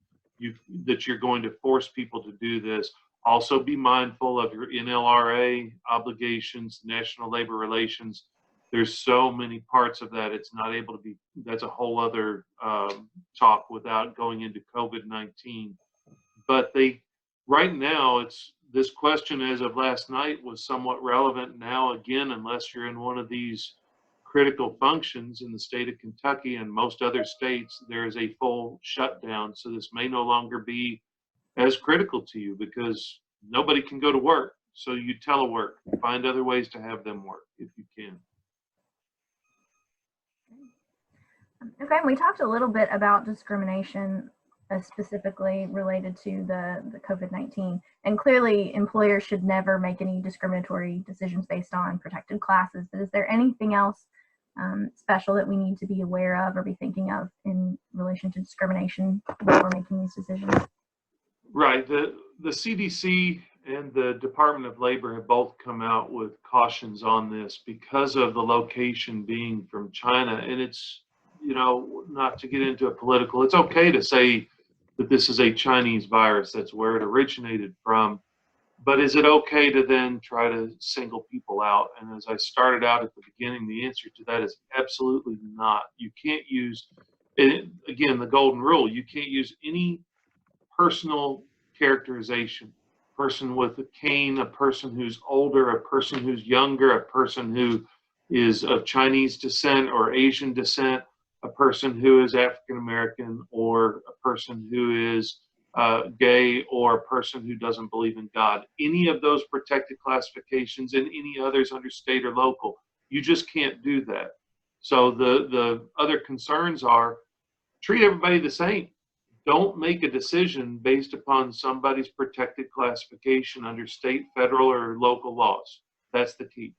that you're going to force people to do this. Also be mindful of your NLRA obligations, National Labor Relations. There's so many parts of that. It's not able to be, that's a whole other talk without going into COVID-19. But right now, this question as of last night was somewhat relevant now, again, unless you're in one of these critical functions in the state of Kentucky and most other states, there is a full shutdown. So this may no longer be as critical to you because nobody can go to work. So you telework, find other ways to have them work if you can. Okay, we talked a little bit about discrimination specifically related to the COVID-19. And clearly employers should never make any discriminatory decisions based on protected classes. But is there anything else special that we need to be aware of or be thinking of in relation to discrimination before making these decisions? Right. The CDC and the Department of Labor have both come out with cautions on this because of the location being from China. And it's, you know, not to get into a political, it's okay to say that this is a Chinese virus. That's where it originated from. But is it okay to then try to single people out? And as I started out at the beginning, the answer to that is absolutely not. You can't use, and again, the golden rule, you can't use any personal characterization. Person with a cane, a person who's older, a person who's younger, a person who is of Chinese descent or Asian descent, a person who is African American, or a person who is gay, or a person who doesn't believe in God. Any of those protected classifications and any others under state or local, you just can't do that. So the other concerns are treat everybody the same. Don't make a decision based upon somebody's protected classification under state, federal, or local laws. That's the key.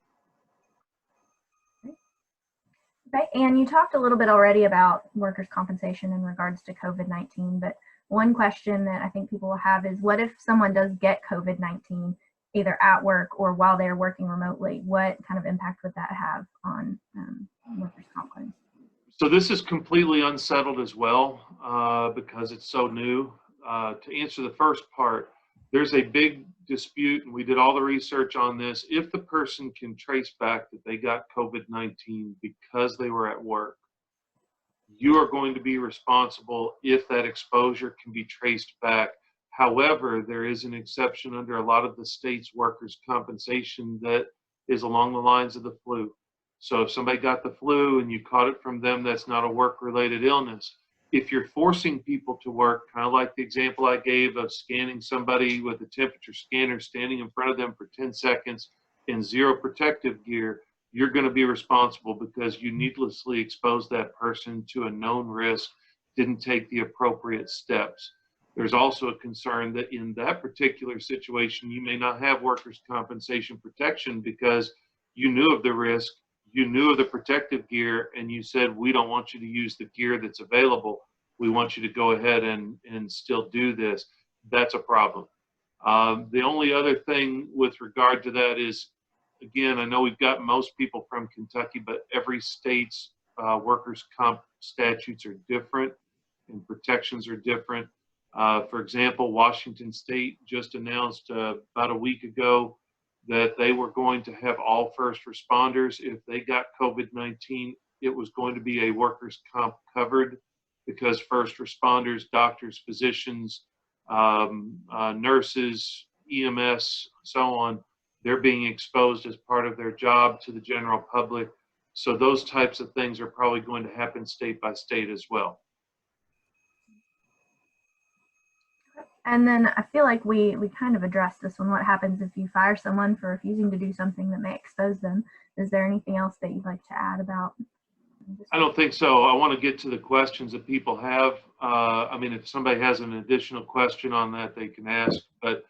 Okay, and you talked a little bit already about workers' compensation in regards to COVID-19, but one question that I think people will have is, what if someone does get COVID-19 either at work or while they're working remotely? What kind of impact would that have on workers' comp claims? So this is completely unsettled as well because it's so new. To answer the first part, there's a big dispute, and we did all the research on this. If the person can trace back that they got COVID-19 because they were at work, you are going to be responsible if that exposure can be traced back. However, there is an exception under a lot of the state's workers' compensation that is along the lines of the flu. So if somebody got the flu and you caught it from them, that's not a work-related illness. If you're forcing people to work, kind of like the example I gave of scanning somebody with a temperature scanner, standing in front of them for 10 seconds in zero protective gear, you're going to be responsible because you needlessly exposed that person to a known risk, didn't take the appropriate steps. There's also a concern that in that particular situation, you may not have workers' compensation protection because you knew of the risk, you knew of the protective gear, and you said, we don't want you to use the gear that's available. We want you to go ahead and still do this. That's a problem. The only other thing with regard to that is, again, I know we've got most people from Kentucky, but every state's workers' comp statutes are different and protections are different. For example, Washington State just announced about a week ago that they were going to have all first responders, if they got COVID-19, it was going to be a workers' comp covered because first responders, doctors, physicians, nurses, EMS, so on, they're being exposed as part of their job to the general public. So those types of things are probably going to happen state by state as well. And then I feel like we kind of addressed this one. What happens if you fire someone for refusing to do something that may expose them? Is there anything else that you'd like to add about this? I don't think so. I want to get to the questions that people have. I mean, if somebody has an additional question on that, they can ask, but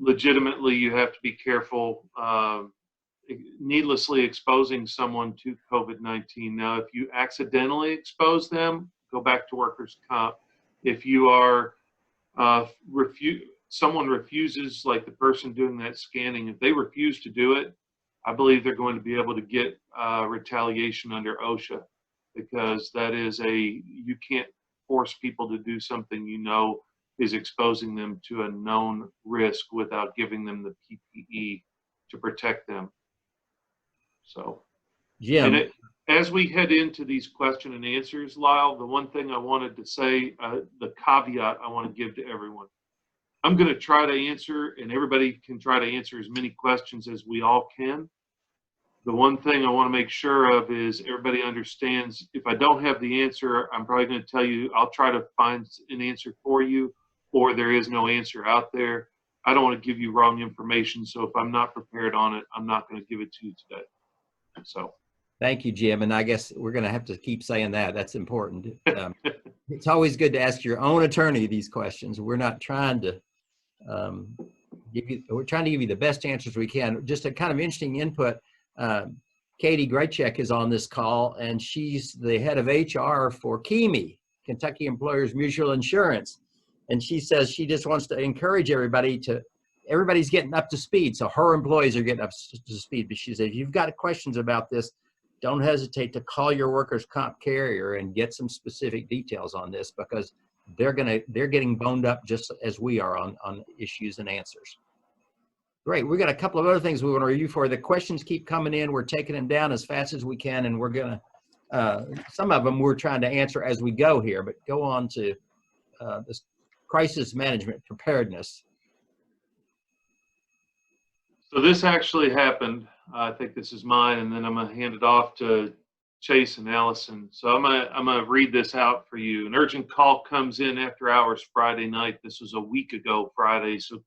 legitimately you have to be careful needlessly exposing someone to COVID-19. Now, if you accidentally expose them, go back to workers' comp. If you are someone refuses, like the person doing that scanning, if they refuse to do it, I believe they're going to be able to get retaliation under OSHA, because that is you can't force people to do something you know is exposing them to a known risk without giving them the PPE to protect them. So, Jim, as we head into these question and answers, Lyle, the one thing I wanted to say, the caveat I want to give to everyone, I'm going to try to answer, and everybody can try to answer as many questions as we all can. The one thing I want to make sure of is everybody understands if I don't have the answer, I'm probably going to tell you, I'll try to find an answer for you, or there is no answer out there. I don't want to give you wrong information. So if I'm not prepared on it, I'm not going to give it to you today. So. Thank you, Jim. And I guess we're going to have to keep saying that. That's important. It's always good to ask your own attorney these questions. We're not trying to we're trying to give you the best answers we can. Just a kind of interesting input. Katie Graycheck is on this call, and she's the head of HR for KEMI, Kentucky Employers Mutual Insurance. And she says she just wants to encourage everybody everybody's getting up to speed. So her employees are getting up to speed. But she says, if you've got questions about this, don't hesitate to call your workers' comp carrier and get some specific details on this, because they're getting boned up just as we are on issues and answers. Great. We've got a couple of other things we want to review for. The questions keep coming in. We're taking them down as fast as we can, and we're going to, some of them we're trying to answer as we go here, but go on to this crisis management preparedness. So this actually happened. I think this is mine, and then I'm going to hand it off to Chase and Allison. So I'm going to read this out for you. An urgent call comes in after hours Friday night. This was a week ago Friday. So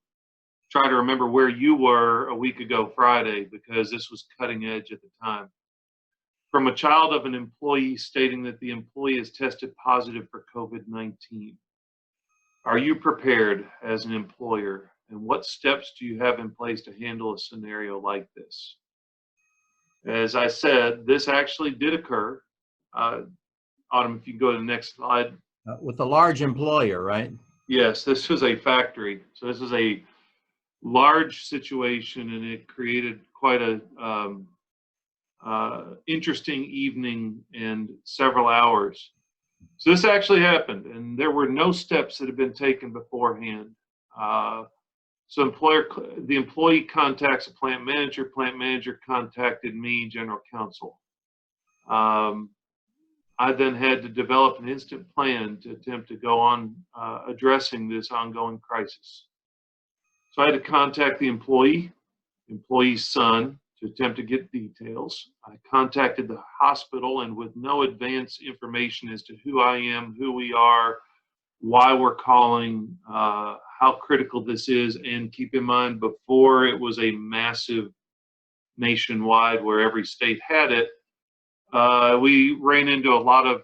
try to remember where you were a week ago Friday, because this was cutting edge at the time. From a child of an employee stating that the employee has tested positive for COVID-19. Are you prepared as an employer? And what steps do you have in place to handle a scenario like this? As I said, this actually did occur. Autumn, if you can go to the next slide. With a large employer, right? Yes, this was a factory. So this is a large situation, and it created quite a interesting evening and several hours. So this actually happened, and there were no steps that had been taken beforehand. So the employee contacts a plant manager contacted me, general counsel. I then had to develop an instant plan to attempt to go on addressing this ongoing crisis. So I had to contact the employee's son, to attempt to get details. I contacted the hospital, and with no advance information as to who I am, who we are, why we're calling, how critical this is. And keep in mind, before it was a massive nationwide where every state had it, we ran into a lot of,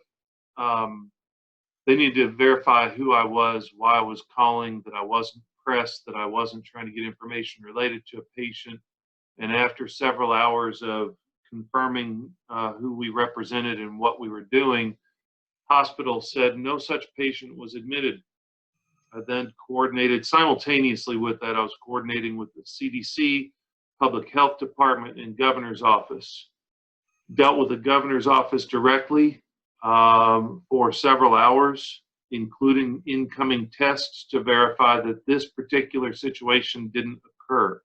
they needed to verify who I was, why I was calling, that I wasn't pressed, that I wasn't trying to get information related to a patient. And after several hours of confirming who we represented and what we were doing, hospital said no such patient was admitted. I then coordinated simultaneously with that. I was coordinating with the CDC, Public Health Department, and Governor's Office. Dealt with the Governor's Office directly for several hours, including incoming tests to verify that this particular situation didn't occur.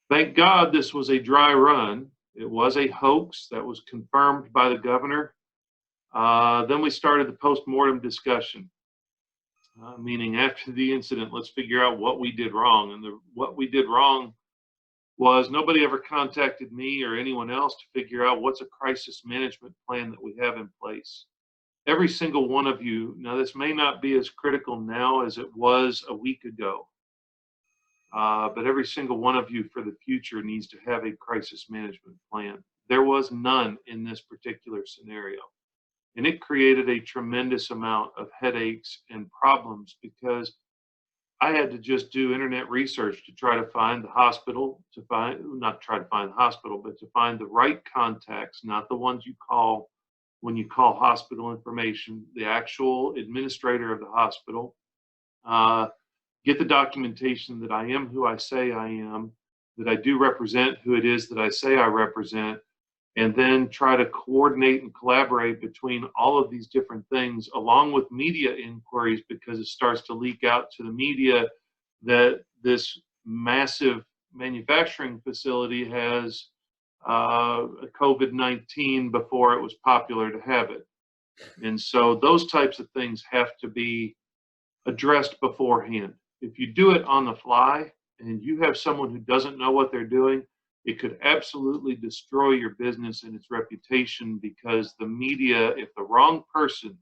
Thank God this was a dry run. It was a hoax that was confirmed by the governor. Then we started the post-mortem discussion, meaning after the incident, let's figure out what we did wrong. And what we did wrong was nobody ever contacted me or anyone else to figure out what's a crisis management plan that we have in place. Every single one of you, now this may not be as critical now as it was a week ago, but every single one of you for the future needs to have a crisis management plan. There was none in this particular scenario. And it created a tremendous amount of headaches and problems, because I had to just do internet research to try to find the hospital, not try to find the hospital, but to find the right contacts, not the ones you call when you call hospital information, the actual administrator of the hospital, get the documentation that I am who I say I am, that I do represent who it is that I say I represent, and then try to coordinate and collaborate between all of these different things, along with media inquiries, because it starts to leak out to the media that this massive manufacturing facility has COVID-19 before it was popular to have it. And so those types of things have to be addressed beforehand. If you do it on the fly and you have someone who doesn't know what they're doing, It could absolutely destroy your business and its reputation, because the media, if the wrong person,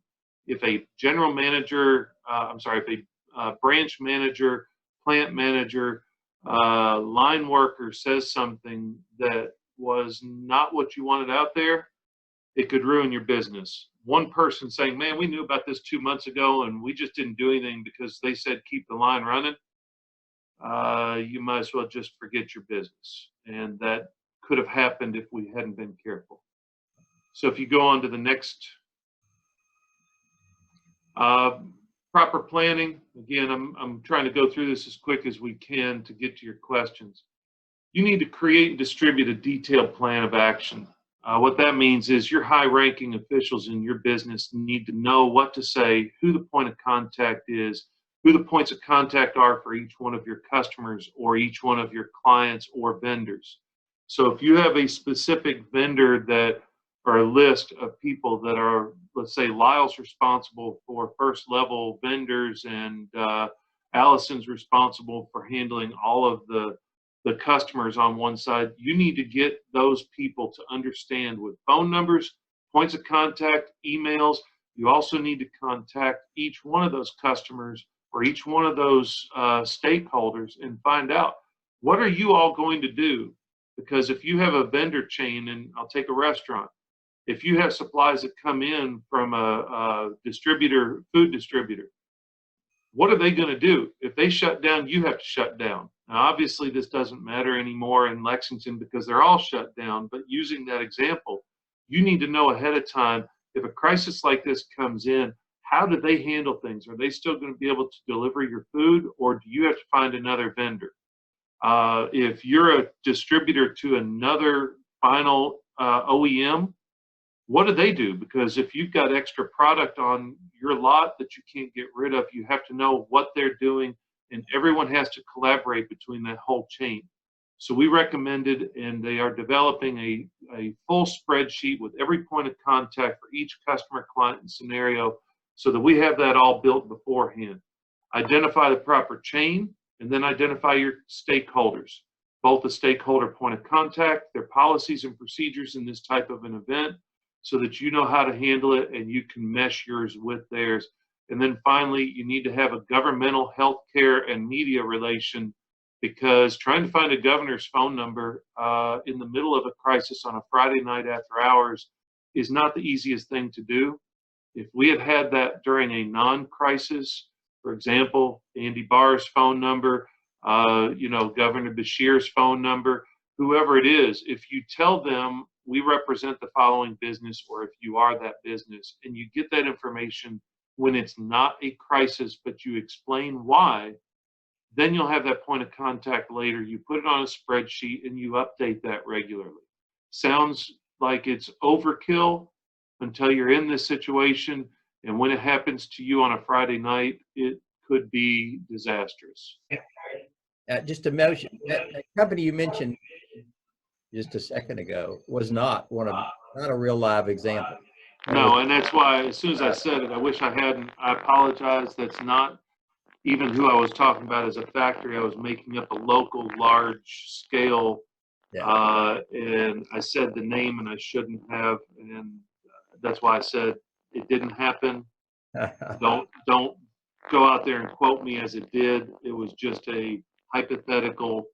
if a general manager, if a branch manager, plant manager, line worker says something that was not what you wanted out there, it could ruin your business. One person saying, man, we knew about this 2 months ago and we just didn't do anything because they said keep the line running, you might as well just forget your business. And that could have happened if we hadn't been careful. So if you go on to the next, proper planning. Again, I'm trying to go through this as quick as we can to get to your questions. You need to create and distribute a detailed plan of action. What that means is your high-ranking officials in your business need to know what to say, who the point of contact is, who the points of contact are for each one of your customers or each one of your clients or vendors. So if you have a specific vendor that, or a list of people that are, let's say Lyle's responsible for first level vendors and Allison's responsible for handling all of the customers on one side, you need to get those people to understand with phone numbers, points of contact, emails. You also need to contact each one of those customers or each one of those stakeholders and find out, what are you all going to do? Because if you have a vendor chain, and I'll take a restaurant, if you have supplies that come in from a distributor, food distributor, what are they going to do? If they shut down, you have to shut down. Now, obviously, this doesn't matter anymore in Lexington because they're all shut down. But using that example, you need to know ahead of time, if a crisis like this comes in, how do they handle things? Are they still going to be able to deliver your food, or do you have to find another vendor? If you're a distributor to another final OEM, what do they do? Because if you've got extra product on your lot that you can't get rid of, you have to know what they're doing, and everyone has to collaborate between that whole chain. So we recommended, and they are developing a full spreadsheet with every point of contact for each customer, client, and scenario, so that we have that all built beforehand. Identify the proper chain, and then identify your stakeholders, both the stakeholder point of contact, their policies and procedures in this type of an event, so that you know how to handle it and you can mesh yours with theirs. And then finally, you need to have a governmental, healthcare, and media relation, because trying to find a governor's phone number in the middle of a crisis on a Friday night after hours is not the easiest thing to do. If we had had that during a non-crisis, for example, Andy Barr's phone number, Governor Beshear's phone number, whoever it is, if you tell them we represent the following business, or if you are that business, and you get that information when it's not a crisis, but you explain why, then you'll have that point of contact later. You put it on a spreadsheet and you update that regularly. Sounds like it's overkill until you're in this situation, and when it happens to you on a Friday night, it could be disastrous. Just to mention, that company you mentioned just a second ago was not a real live example. No, and that's why as soon as I said it, I wish I hadn't. I apologize. That's not even who I was talking about as a factory. I was making up a local large scale, and I said the name and I shouldn't have, and that's why I said it didn't happen. Don't go out there and quote me as it did. It was just a hypothetical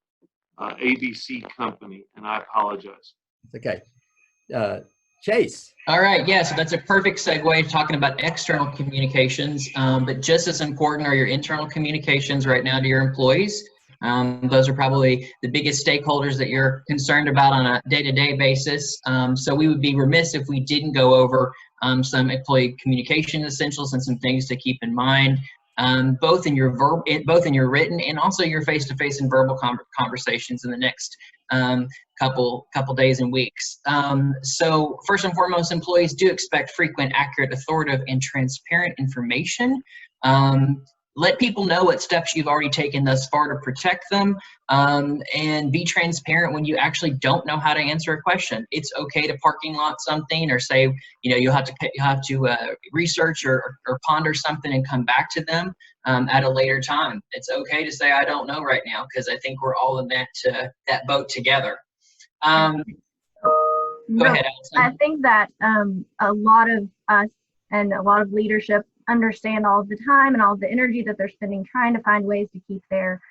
ABC company, and I apologize. It's okay. Chase. All right, yeah, so that's a perfect segue talking about external communications, but just as important are your internal communications right now to your employees. Those are probably the biggest stakeholders that you're concerned about on a day-to-day basis. So we would be remiss if we didn't go over some employee communication essentials and some things to keep in mind. Both in your written and also your face-to-face and verbal conversations in the next couple days and weeks. So first and foremost, employees do expect frequent, accurate, authoritative, and transparent information. Let people know what steps you've already taken thus far to protect them, and be transparent when you actually don't know how to answer a question. It's okay to parking lot something, or say, you'll have to research or ponder something and come back to them at a later time. It's okay to say, I don't know right now, because I think we're all in that boat together. Go ahead, Allison. I think that a lot of us and a lot of leadership understand all of the time and all of the energy that they're spending trying to find ways to keep their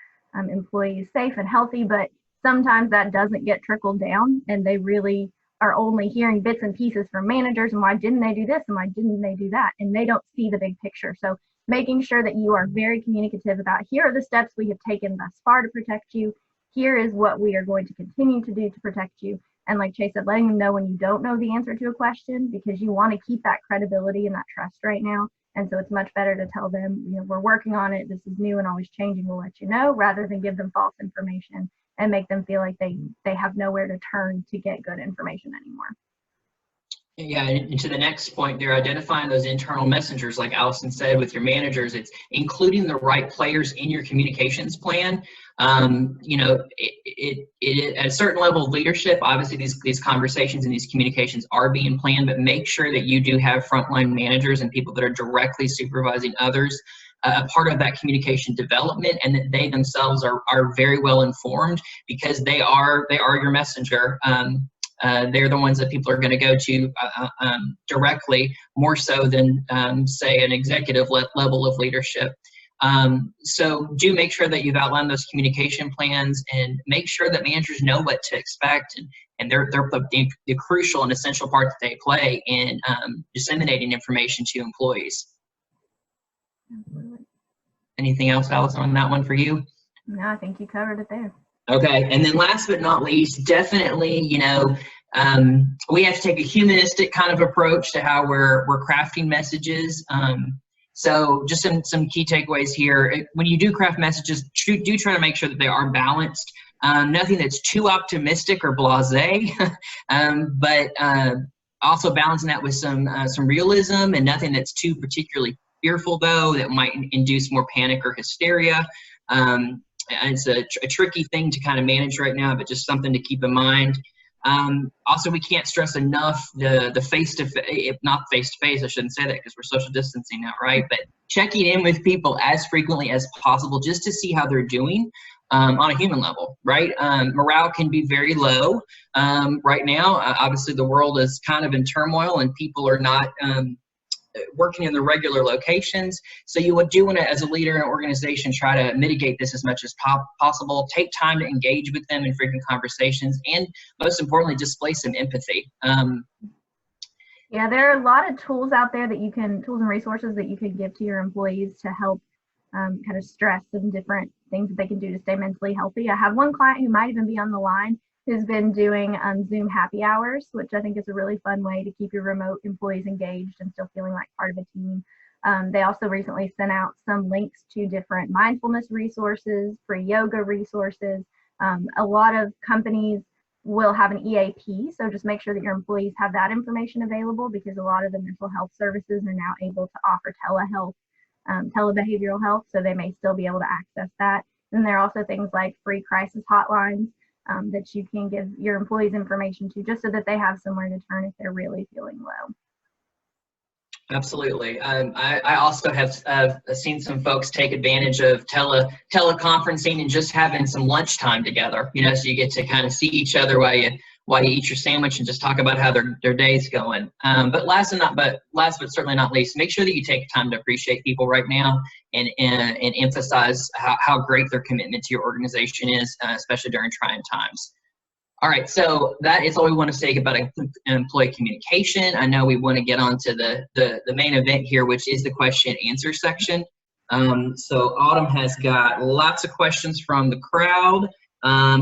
employees safe and healthy, but sometimes that doesn't get trickled down, and they really are only hearing bits and pieces from managers, and why didn't they do this and why didn't they do that, and they don't see the big picture. So making sure that you are very communicative about, here are the steps we have taken thus far to protect you, here is what we are going to continue to do to protect you. And like Chase said, letting them know when you don't know the answer to a question, because you want to keep that credibility and that trust right now. And so it's much better to tell them, you know, we're working on it, this is new and always changing, we'll let you know, rather than give them false information and make them feel like they have nowhere to turn to get good information anymore. Yeah, and to the next point, they're identifying those internal messengers, like Allison said, with your managers. It's including the right players in your communications plan. You know, at a certain level of leadership, obviously these conversations and these communications are being planned, but make sure that you do have frontline managers and people that are directly supervising others a part of that communication development, and that they themselves are very well informed, because they are your messenger. They're the ones that people are going to go to directly, more so than say an executive level of leadership. So do make sure that you've outlined those communication plans, and make sure that managers know what to expect, and they're the crucial and essential part that they play in disseminating information to employees. Anything else, Allison, on that one for you? No, I think you covered it there. Okay, and then last but not least, definitely, you know, we have to take a humanistic kind of approach to how we're crafting messages. So just some key takeaways here. When you do craft messages, do try to make sure that they are balanced. Nothing that's too optimistic or blasé, but also balancing that with some realism, and nothing that's too particularly fearful, though, that might induce more panic or hysteria. It's a tricky thing to kind of manage right now, but just something to keep in mind. Also, we can't stress enough the face-to-face, not face-to-face, I shouldn't say that because we're social distancing now, right? But checking in with people as frequently as possible, just to see how they're doing on a human level, right? Morale can be very low right now. Obviously, the world is kind of in turmoil, and people are not working in the regular locations. So you do want to, as a leader in an organization, try to mitigate this as much as possible. Take time to engage with them in frequent conversations, and most importantly, display some empathy. Yeah, there are a lot of tools out there that tools and resources that you can give to your employees to help kind of stress some different things that they can do to stay mentally healthy. I have one client who might even be on the line who's been doing Zoom happy hours, which I think is a really fun way to keep your remote employees engaged and still feeling like part of a team. They also recently sent out some links to different mindfulness resources, free yoga resources. A lot of companies will have an EAP, so just make sure that your employees have that information available, because a lot of the mental health services are now able to offer telehealth, telebehavioral health, so they may still be able to access that. And there are also things like free crisis hotlines that you can give your employees information to, just so that they have somewhere to turn if they're really feeling low. Absolutely. I also have seen some folks take advantage of teleconferencing and just having some lunchtime together, you know, so you get to kind of see each other while you eat your sandwich and just talk about how their day's going. But last but certainly not least, make sure that you take time to appreciate people right now, and emphasize how great their commitment to your organization is, especially during trying times. All right, so that is all we want to say about employee communication. I know we want to get on to the main event here, which is the question and answer section. So Autumn has got lots of questions from the crowd.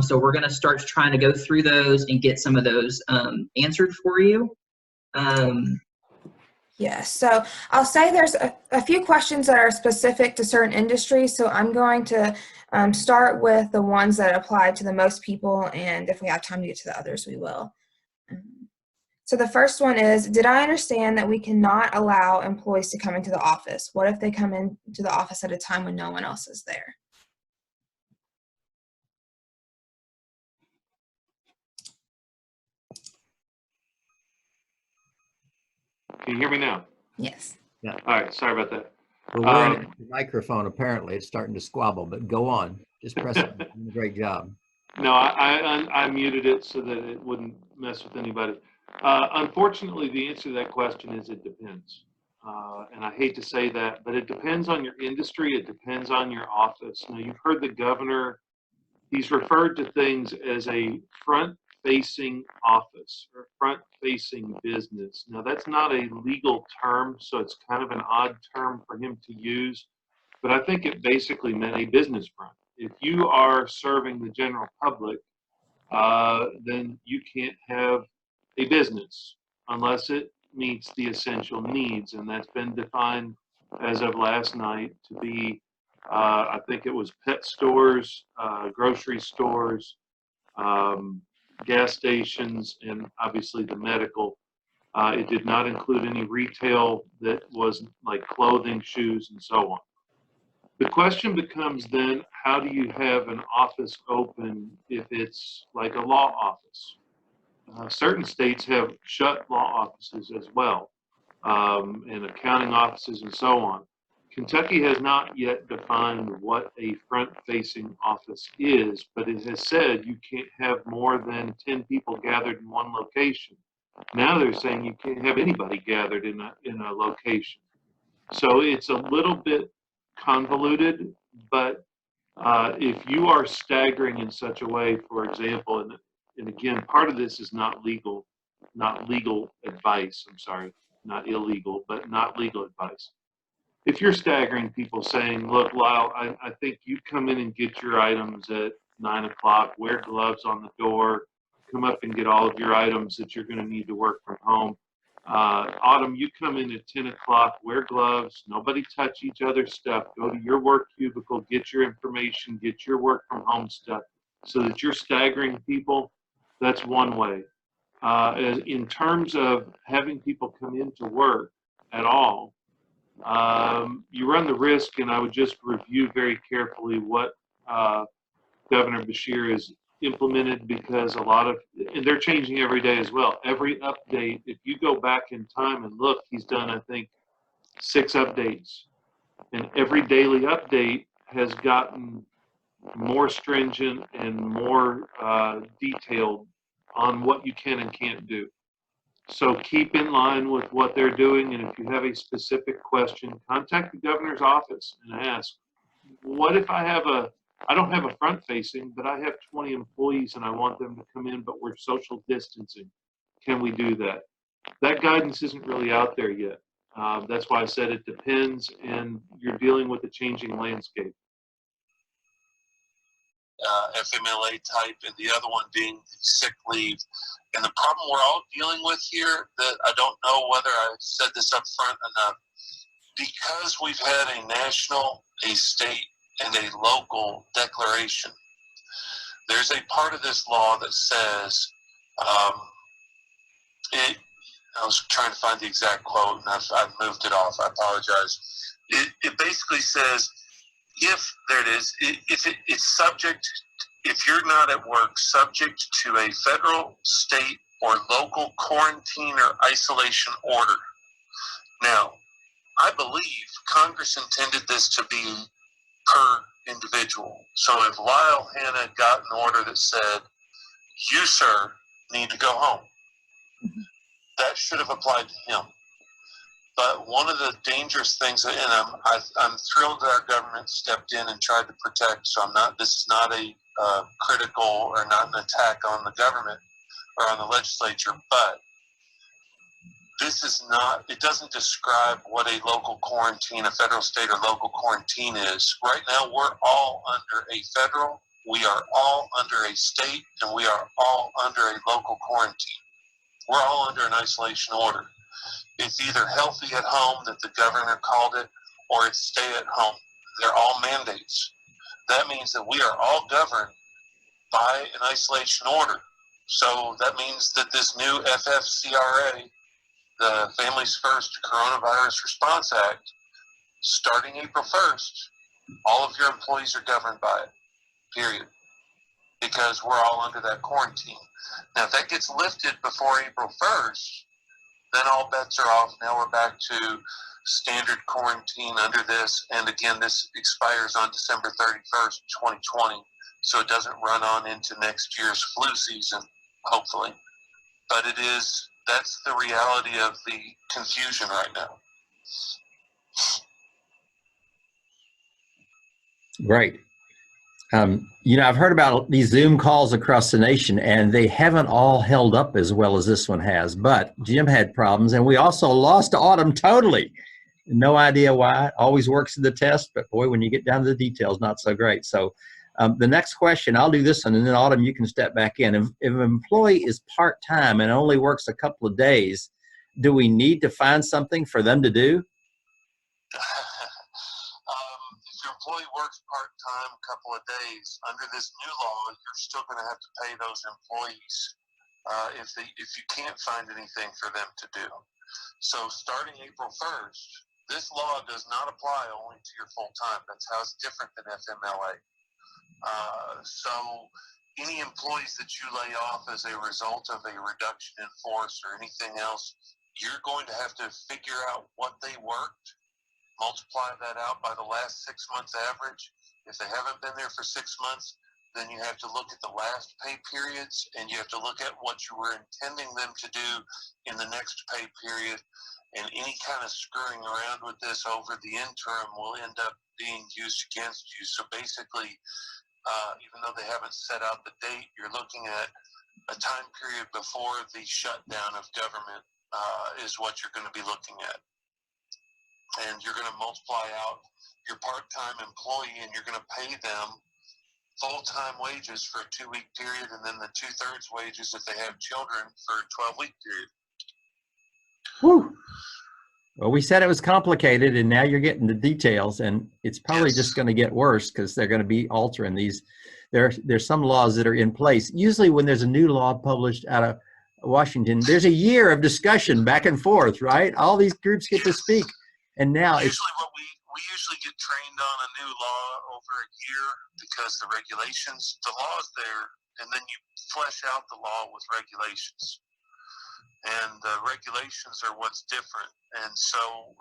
So we're going to start trying to go through those and get some of those answered for you. Yes, so I'll say there's a few questions that are specific to certain industries, so I'm going to start with the ones that apply to the most people, and if we have time to get to the others, we will. So the first one is, did I understand that we cannot allow employees to come into the office? What if they come into the office at a time when no one else is there? Can you hear me now? Yes. All right, sorry about that. We're wearing the microphone, apparently. It's starting to squabble, but go on. Just press it. You're doing a great job. No, I muted it so that it wouldn't mess with anybody. Unfortunately, the answer to that question is it depends. And I hate to say that, but it depends on your industry. It depends on your office. Now, you've heard the governor, he's referred to things as a front-facing office or front-facing business. Now, that's not a legal term, so it's kind of an odd term for him to use, but I think it basically meant a business front. If you are serving the general public, then you can't have a business unless it meets the essential needs, and that's been defined as of last night to be, I think it was pet stores, grocery stores, gas stations, and obviously the medical. It did not include any retail that was like clothing, shoes, and so on. The question becomes then, how do you have an office open if it's like a law office? Certain states have shut law offices as well, and accounting offices and so on. Kentucky has not yet defined what a front-facing office is, but it has said you can't have more than 10 people gathered in one location. Now they're saying you can't have anybody gathered in a location. So it's a little bit convoluted, but if you are staggering in such a way, for example, and again, part of this is not legal advice, I'm sorry, not illegal, but not legal advice. If you're staggering people saying, look, Lyle, I think you come in and get your items at 9 o'clock, wear gloves on the door, come up and get all of your items that you're going to need to work from home. Autumn, you come in at 10 o'clock, wear gloves, nobody touch each other's stuff, go to your work cubicle, get your information, get your work from home stuff, so that you're staggering people. That's one way. In terms of having people come into work at all, you run the risk, and I would just review very carefully what Governor Beshear has implemented, because a lot of, and they're changing every day as well. Every update, if you go back in time and look, he's done, I think, 6 updates. And every daily update has gotten more stringent and more detailed on what you can and can't do. So keep in line with what they're doing, and if you have a specific question, contact the governor's office and ask, what if I don't have a front facing, but I have 20 employees and I want them to come in, but we're social distancing. Can we do that? That guidance isn't really out there yet. That's why I said it depends, and you're dealing with a changing landscape. FMLA type, and the other one being sick leave. And the problem we're all dealing with here, that I don't know whether I said this up front enough, because we've had a national, a state, and a local declaration, there's a part of this law that says, I was trying to find the exact quote, and I've moved it off, I apologize. It basically says, if it's subject, if you're not at work, subject to a federal, state, or local quarantine or isolation order. Now, I believe Congress intended this to be per individual. So if Lyle Hanna got an order that said, you, sir, need to go home, that should have applied to him. But one of the dangerous things, and I'm thrilled that our government stepped in and tried to protect, so this is not a critical or not an attack on the government or on the legislature, but this is not, it doesn't describe what a local quarantine, a federal, state, or local quarantine is. Right now, we're all under a federal, we are all under a state, and we are all under a local quarantine. We're all under an isolation order. It's either healthy at home that the governor called it, or it's stay at home. They're all mandates. That means that we are all governed by an isolation order. So that means that this new FFCRA, the Families First Coronavirus Response Act, starting April 1st, all of your employees are governed by it, period, because we're all under that quarantine. Now, if that gets lifted before April 1st, then all bets are off. Now we're back to standard quarantine under this. And again, this expires on December 31st, 2020. so it doesn't run on into next year's flu season, hopefully. But that's the reality of the confusion right now. Great. You know, I've heard about these Zoom calls across the nation, and they haven't all held up as well as this one has. But Jim had problems, and we also lost Autumn totally. No idea why. Always works in the test, but boy, when you get down to the details, not so great. So the next question, I'll do this one, and then Autumn, you can step back in. If an employee is part-time and only works a couple of days, do we need to find something for them to do? If your employee works part-time a couple of days, under this new law, you're still going to have to pay those employees if you can't find anything for them to do. So starting April 1st, this law does not apply only to your full-time. That's how it's different than FMLA. So any employees that you lay off as a result of a reduction in force or anything else, you're going to have to figure out what they worked, multiply that out by the last 6 months average. If they haven't been there for 6 months, then you have to look at the last pay periods, and you have to look at what you were intending them to do in the next pay period. And any kind of screwing around with this over the interim will end up being used against you. So basically, even though they haven't set out the date, you're looking at a time period before the shutdown of government is what you're going to be looking at. And you're going to multiply out your part-time employee, and you're going to pay them full-time wages for a 2-week period, and then the 2/3 wages if they have children for a 12-week period. Whew. Well, we said it was complicated, and now you're getting the details, and it's probably just going to get worse because they're going to be altering these. There's some laws that are in place. Usually when there's a new law published out of Washington, there's a year of discussion back and forth, right? All these groups get to speak, and now it's usually what we usually get trained on a new law over a year because the regulations, the law is there, and then you flesh out the law with regulations. And the regulations are what's different. And so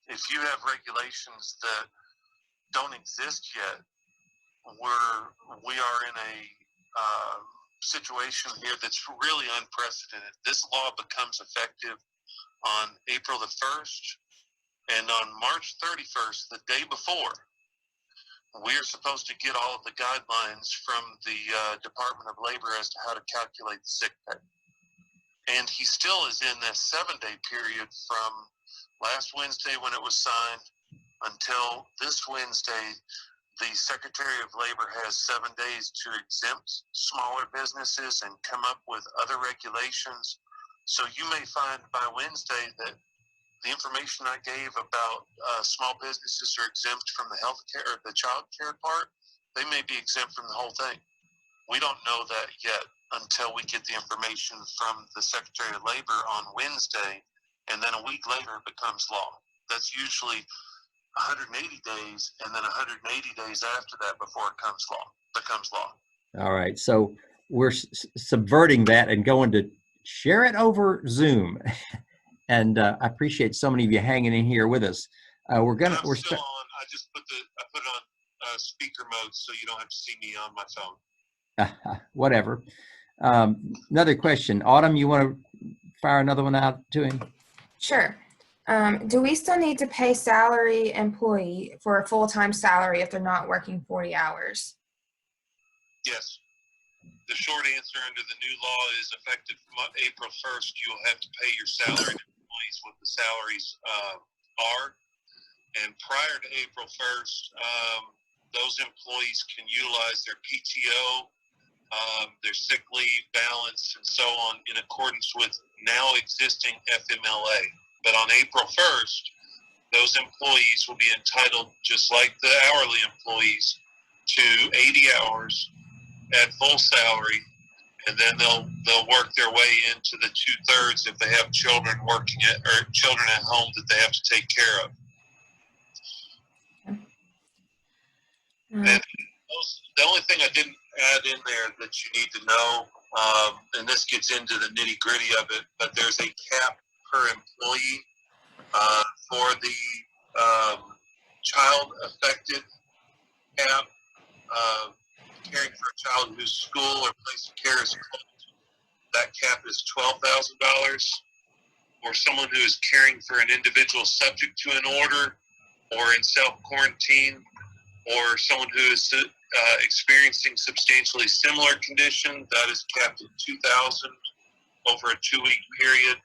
if you have regulations that don't exist yet, we are in a situation here that's really unprecedented. This law becomes effective on April the 1st, and on March 31st, the day before, we're supposed to get all of the guidelines from the Department of Labor as to how to calculate the sick pay. And he still is in this 7-day period from last Wednesday when it was signed until this Wednesday. The Secretary of Labor has 7 days to exempt smaller businesses and come up with other regulations. So you may find by Wednesday that the information I gave about small businesses are exempt from the health care or the child care part. They may be exempt from the whole thing. We don't know that yet until we get the information from the Secretary of Labor on Wednesday, and then a week later it becomes law. That's usually 180 days, and then 180 days after that before it becomes law. all right. So we're subverting that and going to share it over Zoom. And I appreciate so many of you hanging in here with us. We're still on. I just put it on speaker mode so you don't have to see me on my phone. Whatever. Another question. Autumn, you want to fire another one out to him? Sure. Do we still need to pay salary employee for a full-time salary if they're not working 40 hours? Yes. The short answer under the new law is effective from April 1st, you'll have to pay your salaried employees what the salaries are. And prior to April 1st, those employees can utilize their PTO, their sick leave balance, and so on in accordance with now existing FMLA. But on April 1st, those employees will be entitled, just like the hourly employees, to 80 hours at full salary, and then they'll work their way into the 2/3 if they have children children at home that they have to take care of. And the only thing I didn't add in there that you need to know, and this gets into the nitty-gritty of it, but there's a cap per employee for the child affected cap. caring for a child whose school or place of care is closed, that cap is $12,000. Or someone who is caring for an individual subject to an order or in self-quarantine, or someone who is experiencing substantially similar condition, that is capped at $2,000 over a 2-week period.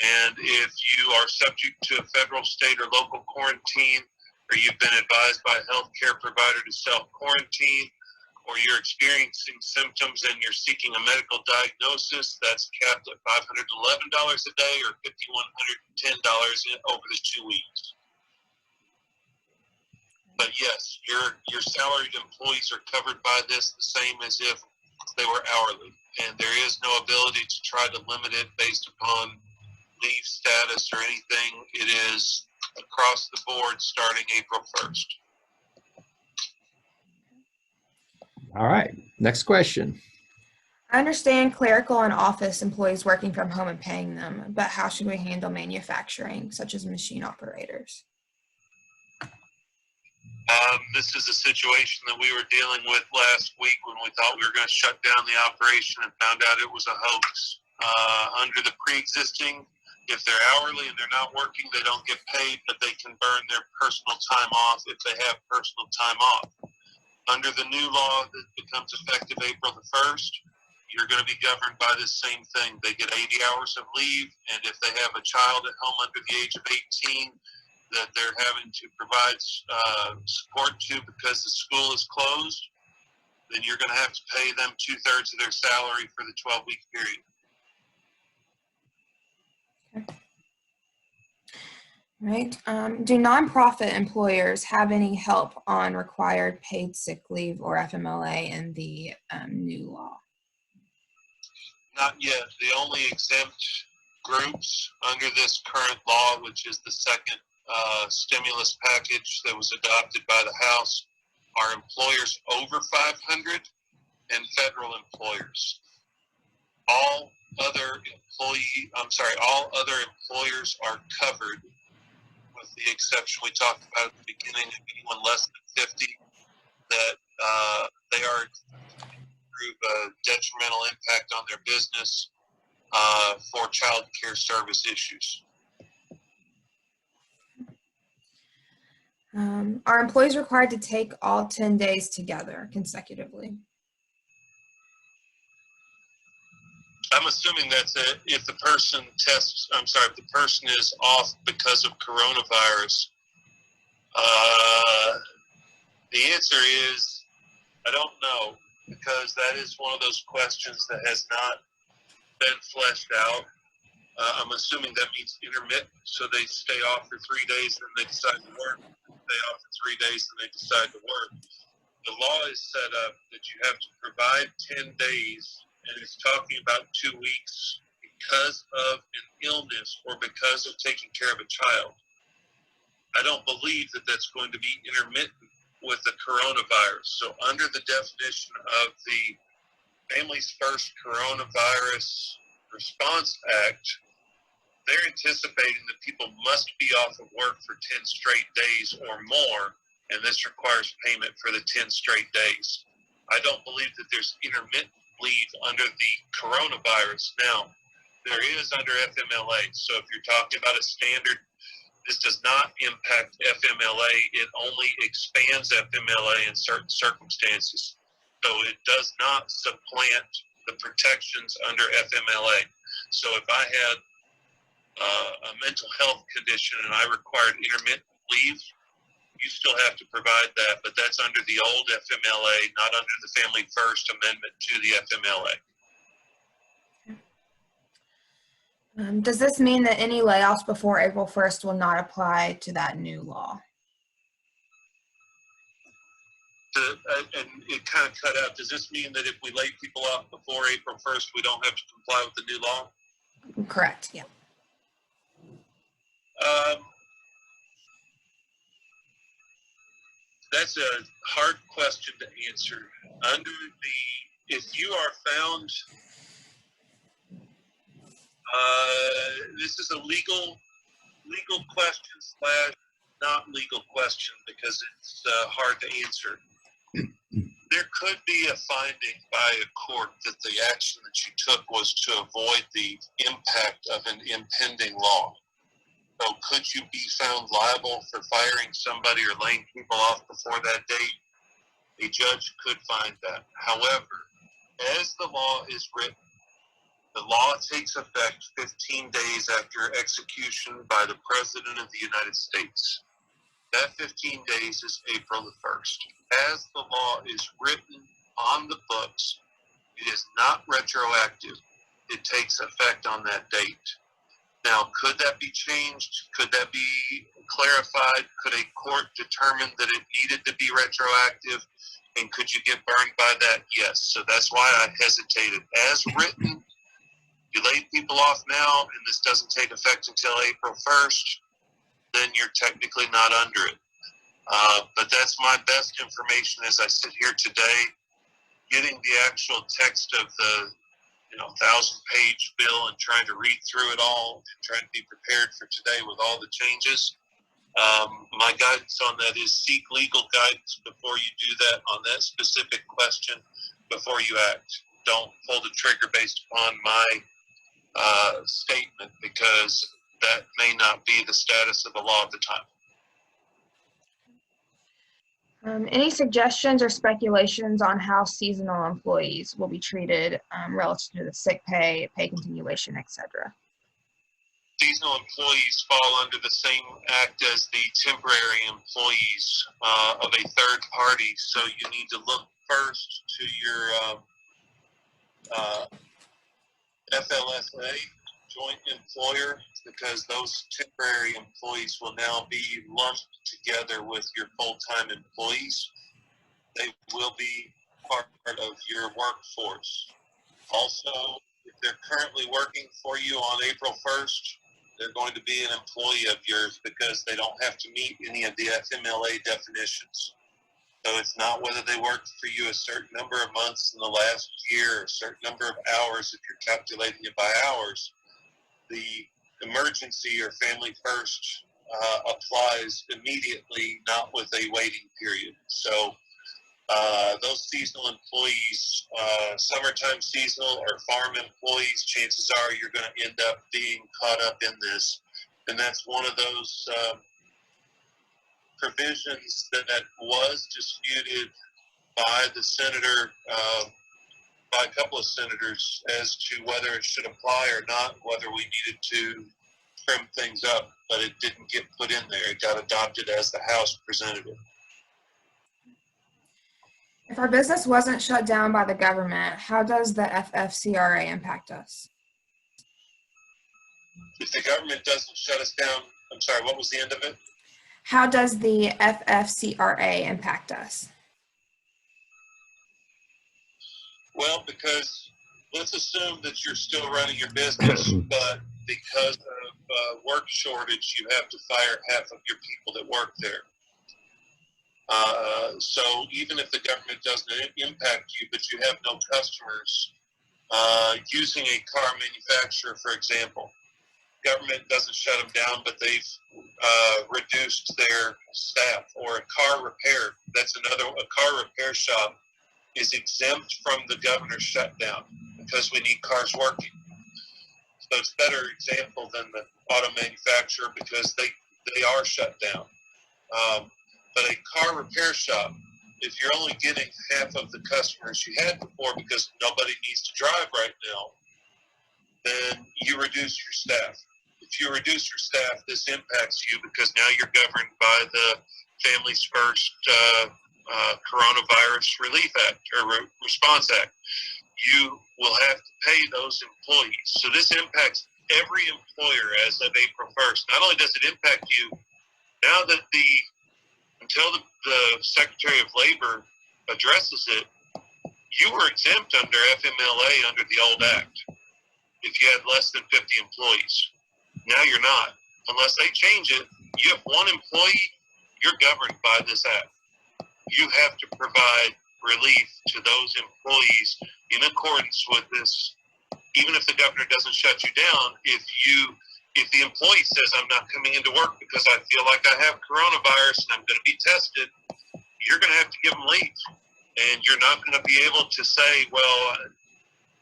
And if you are subject to a federal, state, or local quarantine, or you've been advised by a healthcare provider to self-quarantine, or you're experiencing symptoms and you're seeking a medical diagnosis, that's capped at $511 a day or $5,110 over the 2 weeks. But yes, your salaried employees are covered by this the same as if they were hourly. And there is no ability to try to limit it based upon leave status or anything. It is across the board starting April 1st. All right, next question. I understand clerical and office employees working from home and paying them, but how should we handle manufacturing, such as machine operators? This is a situation that we were dealing with last week when we thought we were going to shut down the operation and found out it was a hoax. Under the pre-existing, if they're hourly and they're not working, they don't get paid, but they can burn their personal time off if they have personal time off. Under the new law that becomes effective April the 1st, you're going to be governed by this same thing. They get 80 hours of leave, and if they have a child at home under the age of 18 that they're having to provide support to because the school is closed, then you're going to have to pay them 2/3 of their salary for the 12-week period. Right. Do nonprofit employers have any help on required paid sick leave or FMLA in the new law? Not yet. The only exempt groups under this current law, which is the second stimulus package that was adopted by the House, are employers over 500 and federal employers. All other employers are covered, with the exception we talked about at the beginning of anyone less than 50, that they are through a detrimental impact on their business for child care service issues. Are employees required to take all 10 days together consecutively? I'm assuming that's it. If the person if the person is off because of coronavirus, the answer is, I don't know, because that is one of those questions that has not been fleshed out. I'm assuming that means intermittent, so they stay off for 3 days and then they decide to work. Stay off for 3 days and they decide to work. The law is set up that you have to provide 10 days, and it's talking about 2 weeks because of an illness or because of taking care of a child. I don't believe that that's going to be intermittent with the coronavirus. So under the definition of the Families First Coronavirus Response Act, they're anticipating that people must be off of work for 10 straight days or more, and this requires payment for the 10 straight days. I don't believe that there's intermittent leave under the coronavirus. Now, there is under FMLA. So if you're talking about a standard, this does not impact FMLA. It only expands FMLA in certain circumstances. So it does not supplant the protections under FMLA. So if I had a mental health condition and I required intermittent leave, you still have to provide that, but that's under the old FMLA, not under the Family First Amendment to the FMLA. Does this mean that any layoffs before April 1st will not apply to that new law? And it kind of cut out. Does this mean that if we lay people off before April 1st, we don't have to comply with the new law? Correct, yeah. That's a hard question to answer. If you are found, this is a legal question / not legal question because it's hard to answer. there could be a finding by a court that the action that you took was to avoid the impact of an impending law. So could you be found liable for firing somebody or laying people off before that date? A judge could find that. However, as the law is written, the law takes effect 15 days after execution by the President of the United States. That 15 days is April the 1st. As the law is written on the books, it is not retroactive. It takes effect on that date. Now, could that be changed? Could that be clarified? Could a court determine that it needed to be retroactive? And could you get burned by that? Yes. So that's why I hesitated. As written, you lay people off now, and this doesn't take effect until April 1st, then you're technically not under it. But that's my best information as I sit here today. Getting the actual text of the 1,000-page bill and trying to read through it all and trying to be prepared for today with all the changes. My guidance on that is seek legal guidance before you do that on that specific question before you act. Don't pull the trigger based upon my statement, because that may not be the status of the law at the time. Any suggestions or speculations on how seasonal employees will be treated relative to the sick pay, pay continuation, etc.? Seasonal employees fall under the same act as the temporary employees of a third party, so you need to look first to your FLSA, joint employer, because those temporary employees will now be lumped together with your full-time employees. They will be part of your workforce. Also, if they're currently working for you on April 1st, they're going to be an employee of yours because they don't have to meet any of the FMLA definitions. So it's not whether they worked for you a certain number of months in the last year, a certain number of hours if you're calculating it by hours. The emergency or family first applies immediately, not with a waiting period. So those seasonal employees, summertime seasonal or farm employees, chances are you're going to end up being caught up in this. And that's one of those provisions that was disputed by the senator, by a couple of senators, as to whether it should apply or not, whether we needed to trim things up, but it didn't get put in there. It got adopted as the House presented it. If our business wasn't shut down by the government, how does the FFCRA impact us? If the government doesn't shut us down, I'm sorry, what was the end of it? How does the FFCRA impact us? Well, because let's assume that you're still running your business, but because of work shortage, you have to fire half of your people that work there. So even if the government doesn't impact you, but you have no customers, using a car manufacturer, for example, government doesn't shut them down, but they've reduced their staff. Or a car repair, a car repair shop is exempt from the governor's shutdown because we need cars working. So it's a better example than the auto manufacturer because they are shut down. But a car repair shop, if you're only getting half of the customers you had before because nobody needs to drive right now, then you reduce your staff. If you reduce your staff, this impacts you because now you're governed by the Families First Coronavirus Relief Act or Response Act. You will have to pay those employees. So this impacts every employer as of April 1st. Not only does it impact you, now that until the Secretary of Labor addresses it, you were exempt under FMLA under the old act if you had less than 50 employees. Now you're not. Unless they change it, you have one employee, you're governed by this act. You have to provide relief to those employees in accordance with this. Even if the governor doesn't shut you down, if the employee says, I'm not coming into work because I feel like I have coronavirus and I'm going to be tested, you're going to have to give them leave. And you're not going to be able to say, well,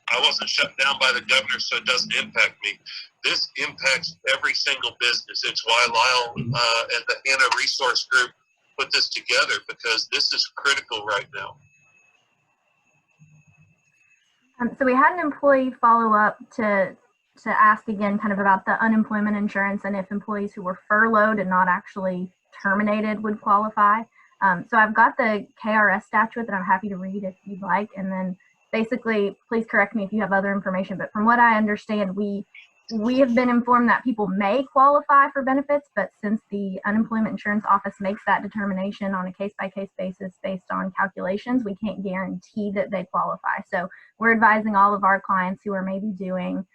I wasn't shut down by the governor, so it doesn't impact me. This impacts every single business. It's why Lyle and the Hanna Resource Group put this together, because this is critical right now. So we had an employee follow up to ask again kind of about the unemployment insurance and if employees who were furloughed and not actually terminated would qualify. So I've got the KRS statute that I'm happy to read if you'd like, and then basically, please correct me if you have other information, but from what I understand, we have been informed that people may qualify for benefits, but since the Unemployment Insurance Office makes that determination on a case-by-case basis based on calculations, we can't guarantee that they qualify. So we're advising all of our clients who are maybe doing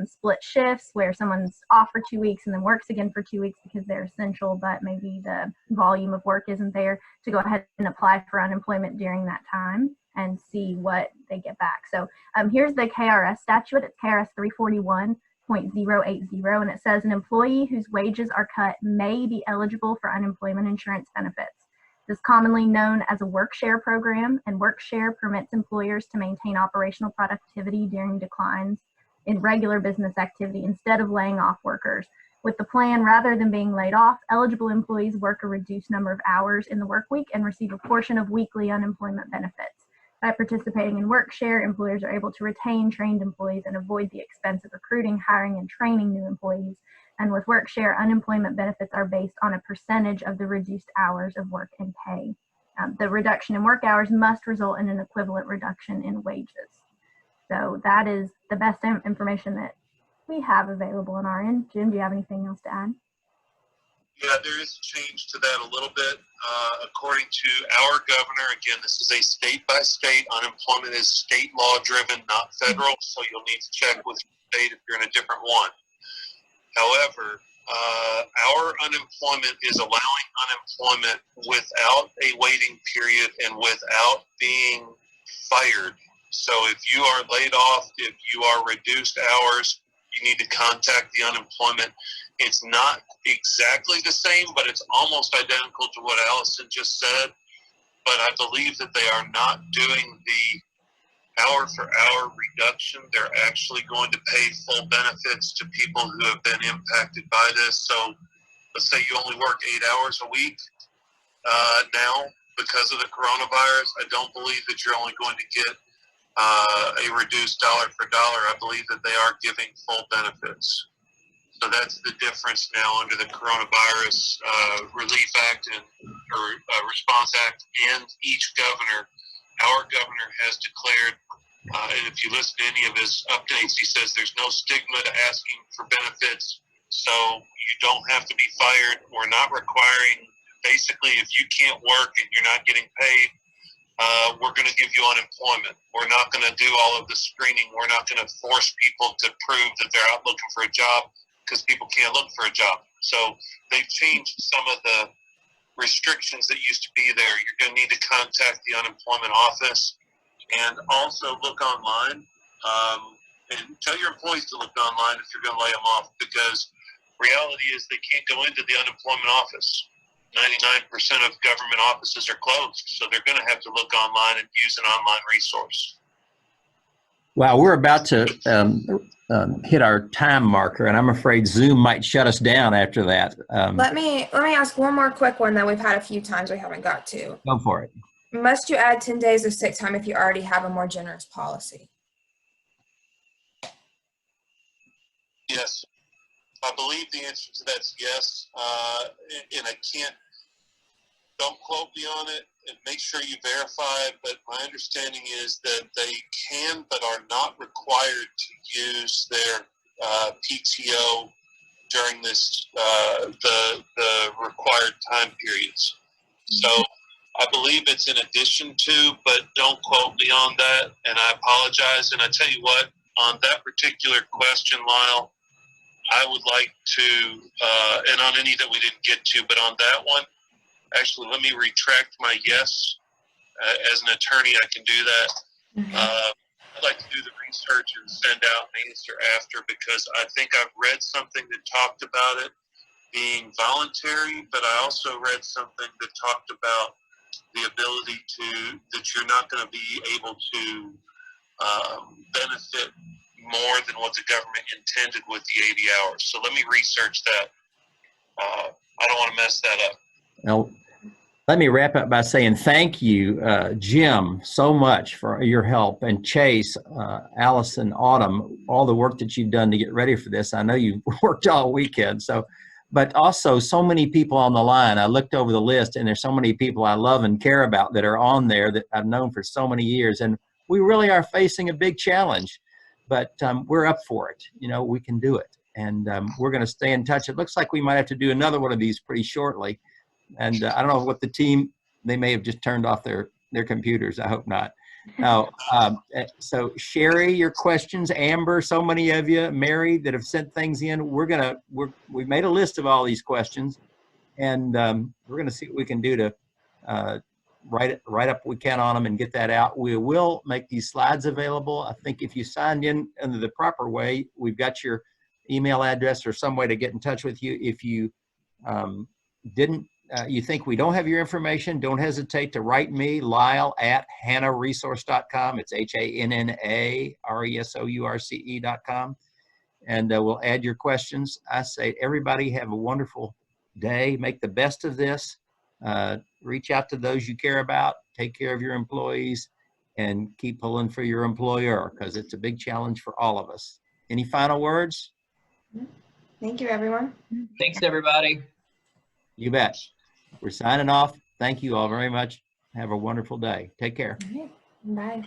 split shifts where someone's off for 2 weeks and then works again for 2 weeks because they're essential, but maybe the volume of work isn't there, to go ahead and apply for unemployment during that time and see what they get back. So here's the KRS statute. It's KRS 341.080, and it says an employee whose wages are cut may be eligible for unemployment insurance benefits. This is commonly known as a work share program, and work share permits employers to maintain operational productivity during declines in regular business activity instead of laying off workers. With the plan, rather than being laid off, eligible employees work a reduced number of hours in the work week and receive a portion of weekly unemployment benefits. By participating in work share, employers are able to retain trained employees and avoid the expense of recruiting, hiring, and training new employees. And with work share, unemployment benefits are based on a percentage of the reduced hours of work and pay. The reduction in work hours must result in an equivalent reduction in wages. So that is the best information that we have available on our end. Jim, do you have anything else to add? Yeah, there is a change to that a little bit. According to our governor, again, this is a state-by-state. Unemployment is state law-driven, not federal, so you'll need to check with your state if you're in a different one. However, our unemployment is allowing unemployment without a waiting period and without being fired. So if you are laid off, if you are reduced hours, you need to contact the unemployment. It's not exactly the same, but it's almost identical to what Allison just said. But I believe that they are not doing the hour-for-hour reduction. They're actually going to pay full benefits to people who have been impacted by this. So let's say you only work 8 hours a week now because of the coronavirus. I don't believe that you're only going to get a reduced dollar for dollar. I believe that they are giving full benefits. So that's the difference now under the Coronavirus Relief Act or Response Act, and each governor. Our governor has declared, and if you listen to any of his updates, he says there's no stigma to asking for benefits, so you don't have to be fired. We're not requiring, basically, if you can't work and you're not getting paid, we're going to give you unemployment. We're not going to do all of the screening. We're not going to force people to prove that they're out looking for a job, because people can't look for a job. So they've changed some of the restrictions that used to be there. You're going to need to contact the unemployment office and also look online, and tell your employees to look online if you're going to lay them off, because reality is they can't go into the unemployment office. 99% of government offices are closed, so they're going to have to look online and use an online resource. Wow, we're about to hit our time marker, and I'm afraid Zoom might shut us down after that. Let me ask one more quick one that we've had a few times we haven't got to. Go for it. Must you add 10 days of sick time if you already have a more generous policy? Yes. I believe the answer to that's yes. And I can't, don't quote me on it, and make sure you verify it, but my understanding is that they can but are not required to use their PTO during this the required time periods. So I believe it's in addition to, but don't quote me on that, and I apologize. And I tell you what, on that particular question, Lyle, I would like to, and on any that we didn't get to, but on that one, actually, let me retract my yes. As an attorney, I can do that. I'd like to do the research and send out an answer after, because I think I've read something that talked about it being voluntary, but I also read something that talked about the ability that you're not going to be able to benefit more than what the government intended with the 80 hours. So let me research that. I don't want to mess that up. Well, let me wrap up by saying thank you, Jim, so much for your help, and Chase, Allison, Autumn, all the work that you've done to get ready for this. I know you've worked all weekend, but also so many people on the line. I looked over the list, and there's so many people I love and care about that are on there that I've known for so many years, and we really are facing a big challenge, but we're up for it. You know, we can do it, and we're going to stay in touch. It looks like we might have to do another one of these pretty shortly. And I don't know what the team, they may have just turned off their computers. I hope not. Now, so Sherry, your questions, Amber, so many of you, Mary, that have sent things in. We've made a list of all these questions, and we're gonna see what we can do to write up what we can on them and get that out. We will make these slides available. I think if you signed in under the proper way, we've got your email address or some way to get in touch with you. If you you think we don't have your information, don't hesitate to write me, Lyle at hannaresource.com. It's HANNARESOURCE.com. And we'll add your questions. I say, everybody have a wonderful day. Make the best of this. Reach out to those you care about. Take care of your employees and keep pulling for your employer, because it's a big challenge for all of us. Any final words? Thank you, everyone. Thanks, everybody. You bet. We're signing off. Thank you all very much. Have a wonderful day. Take care. Bye.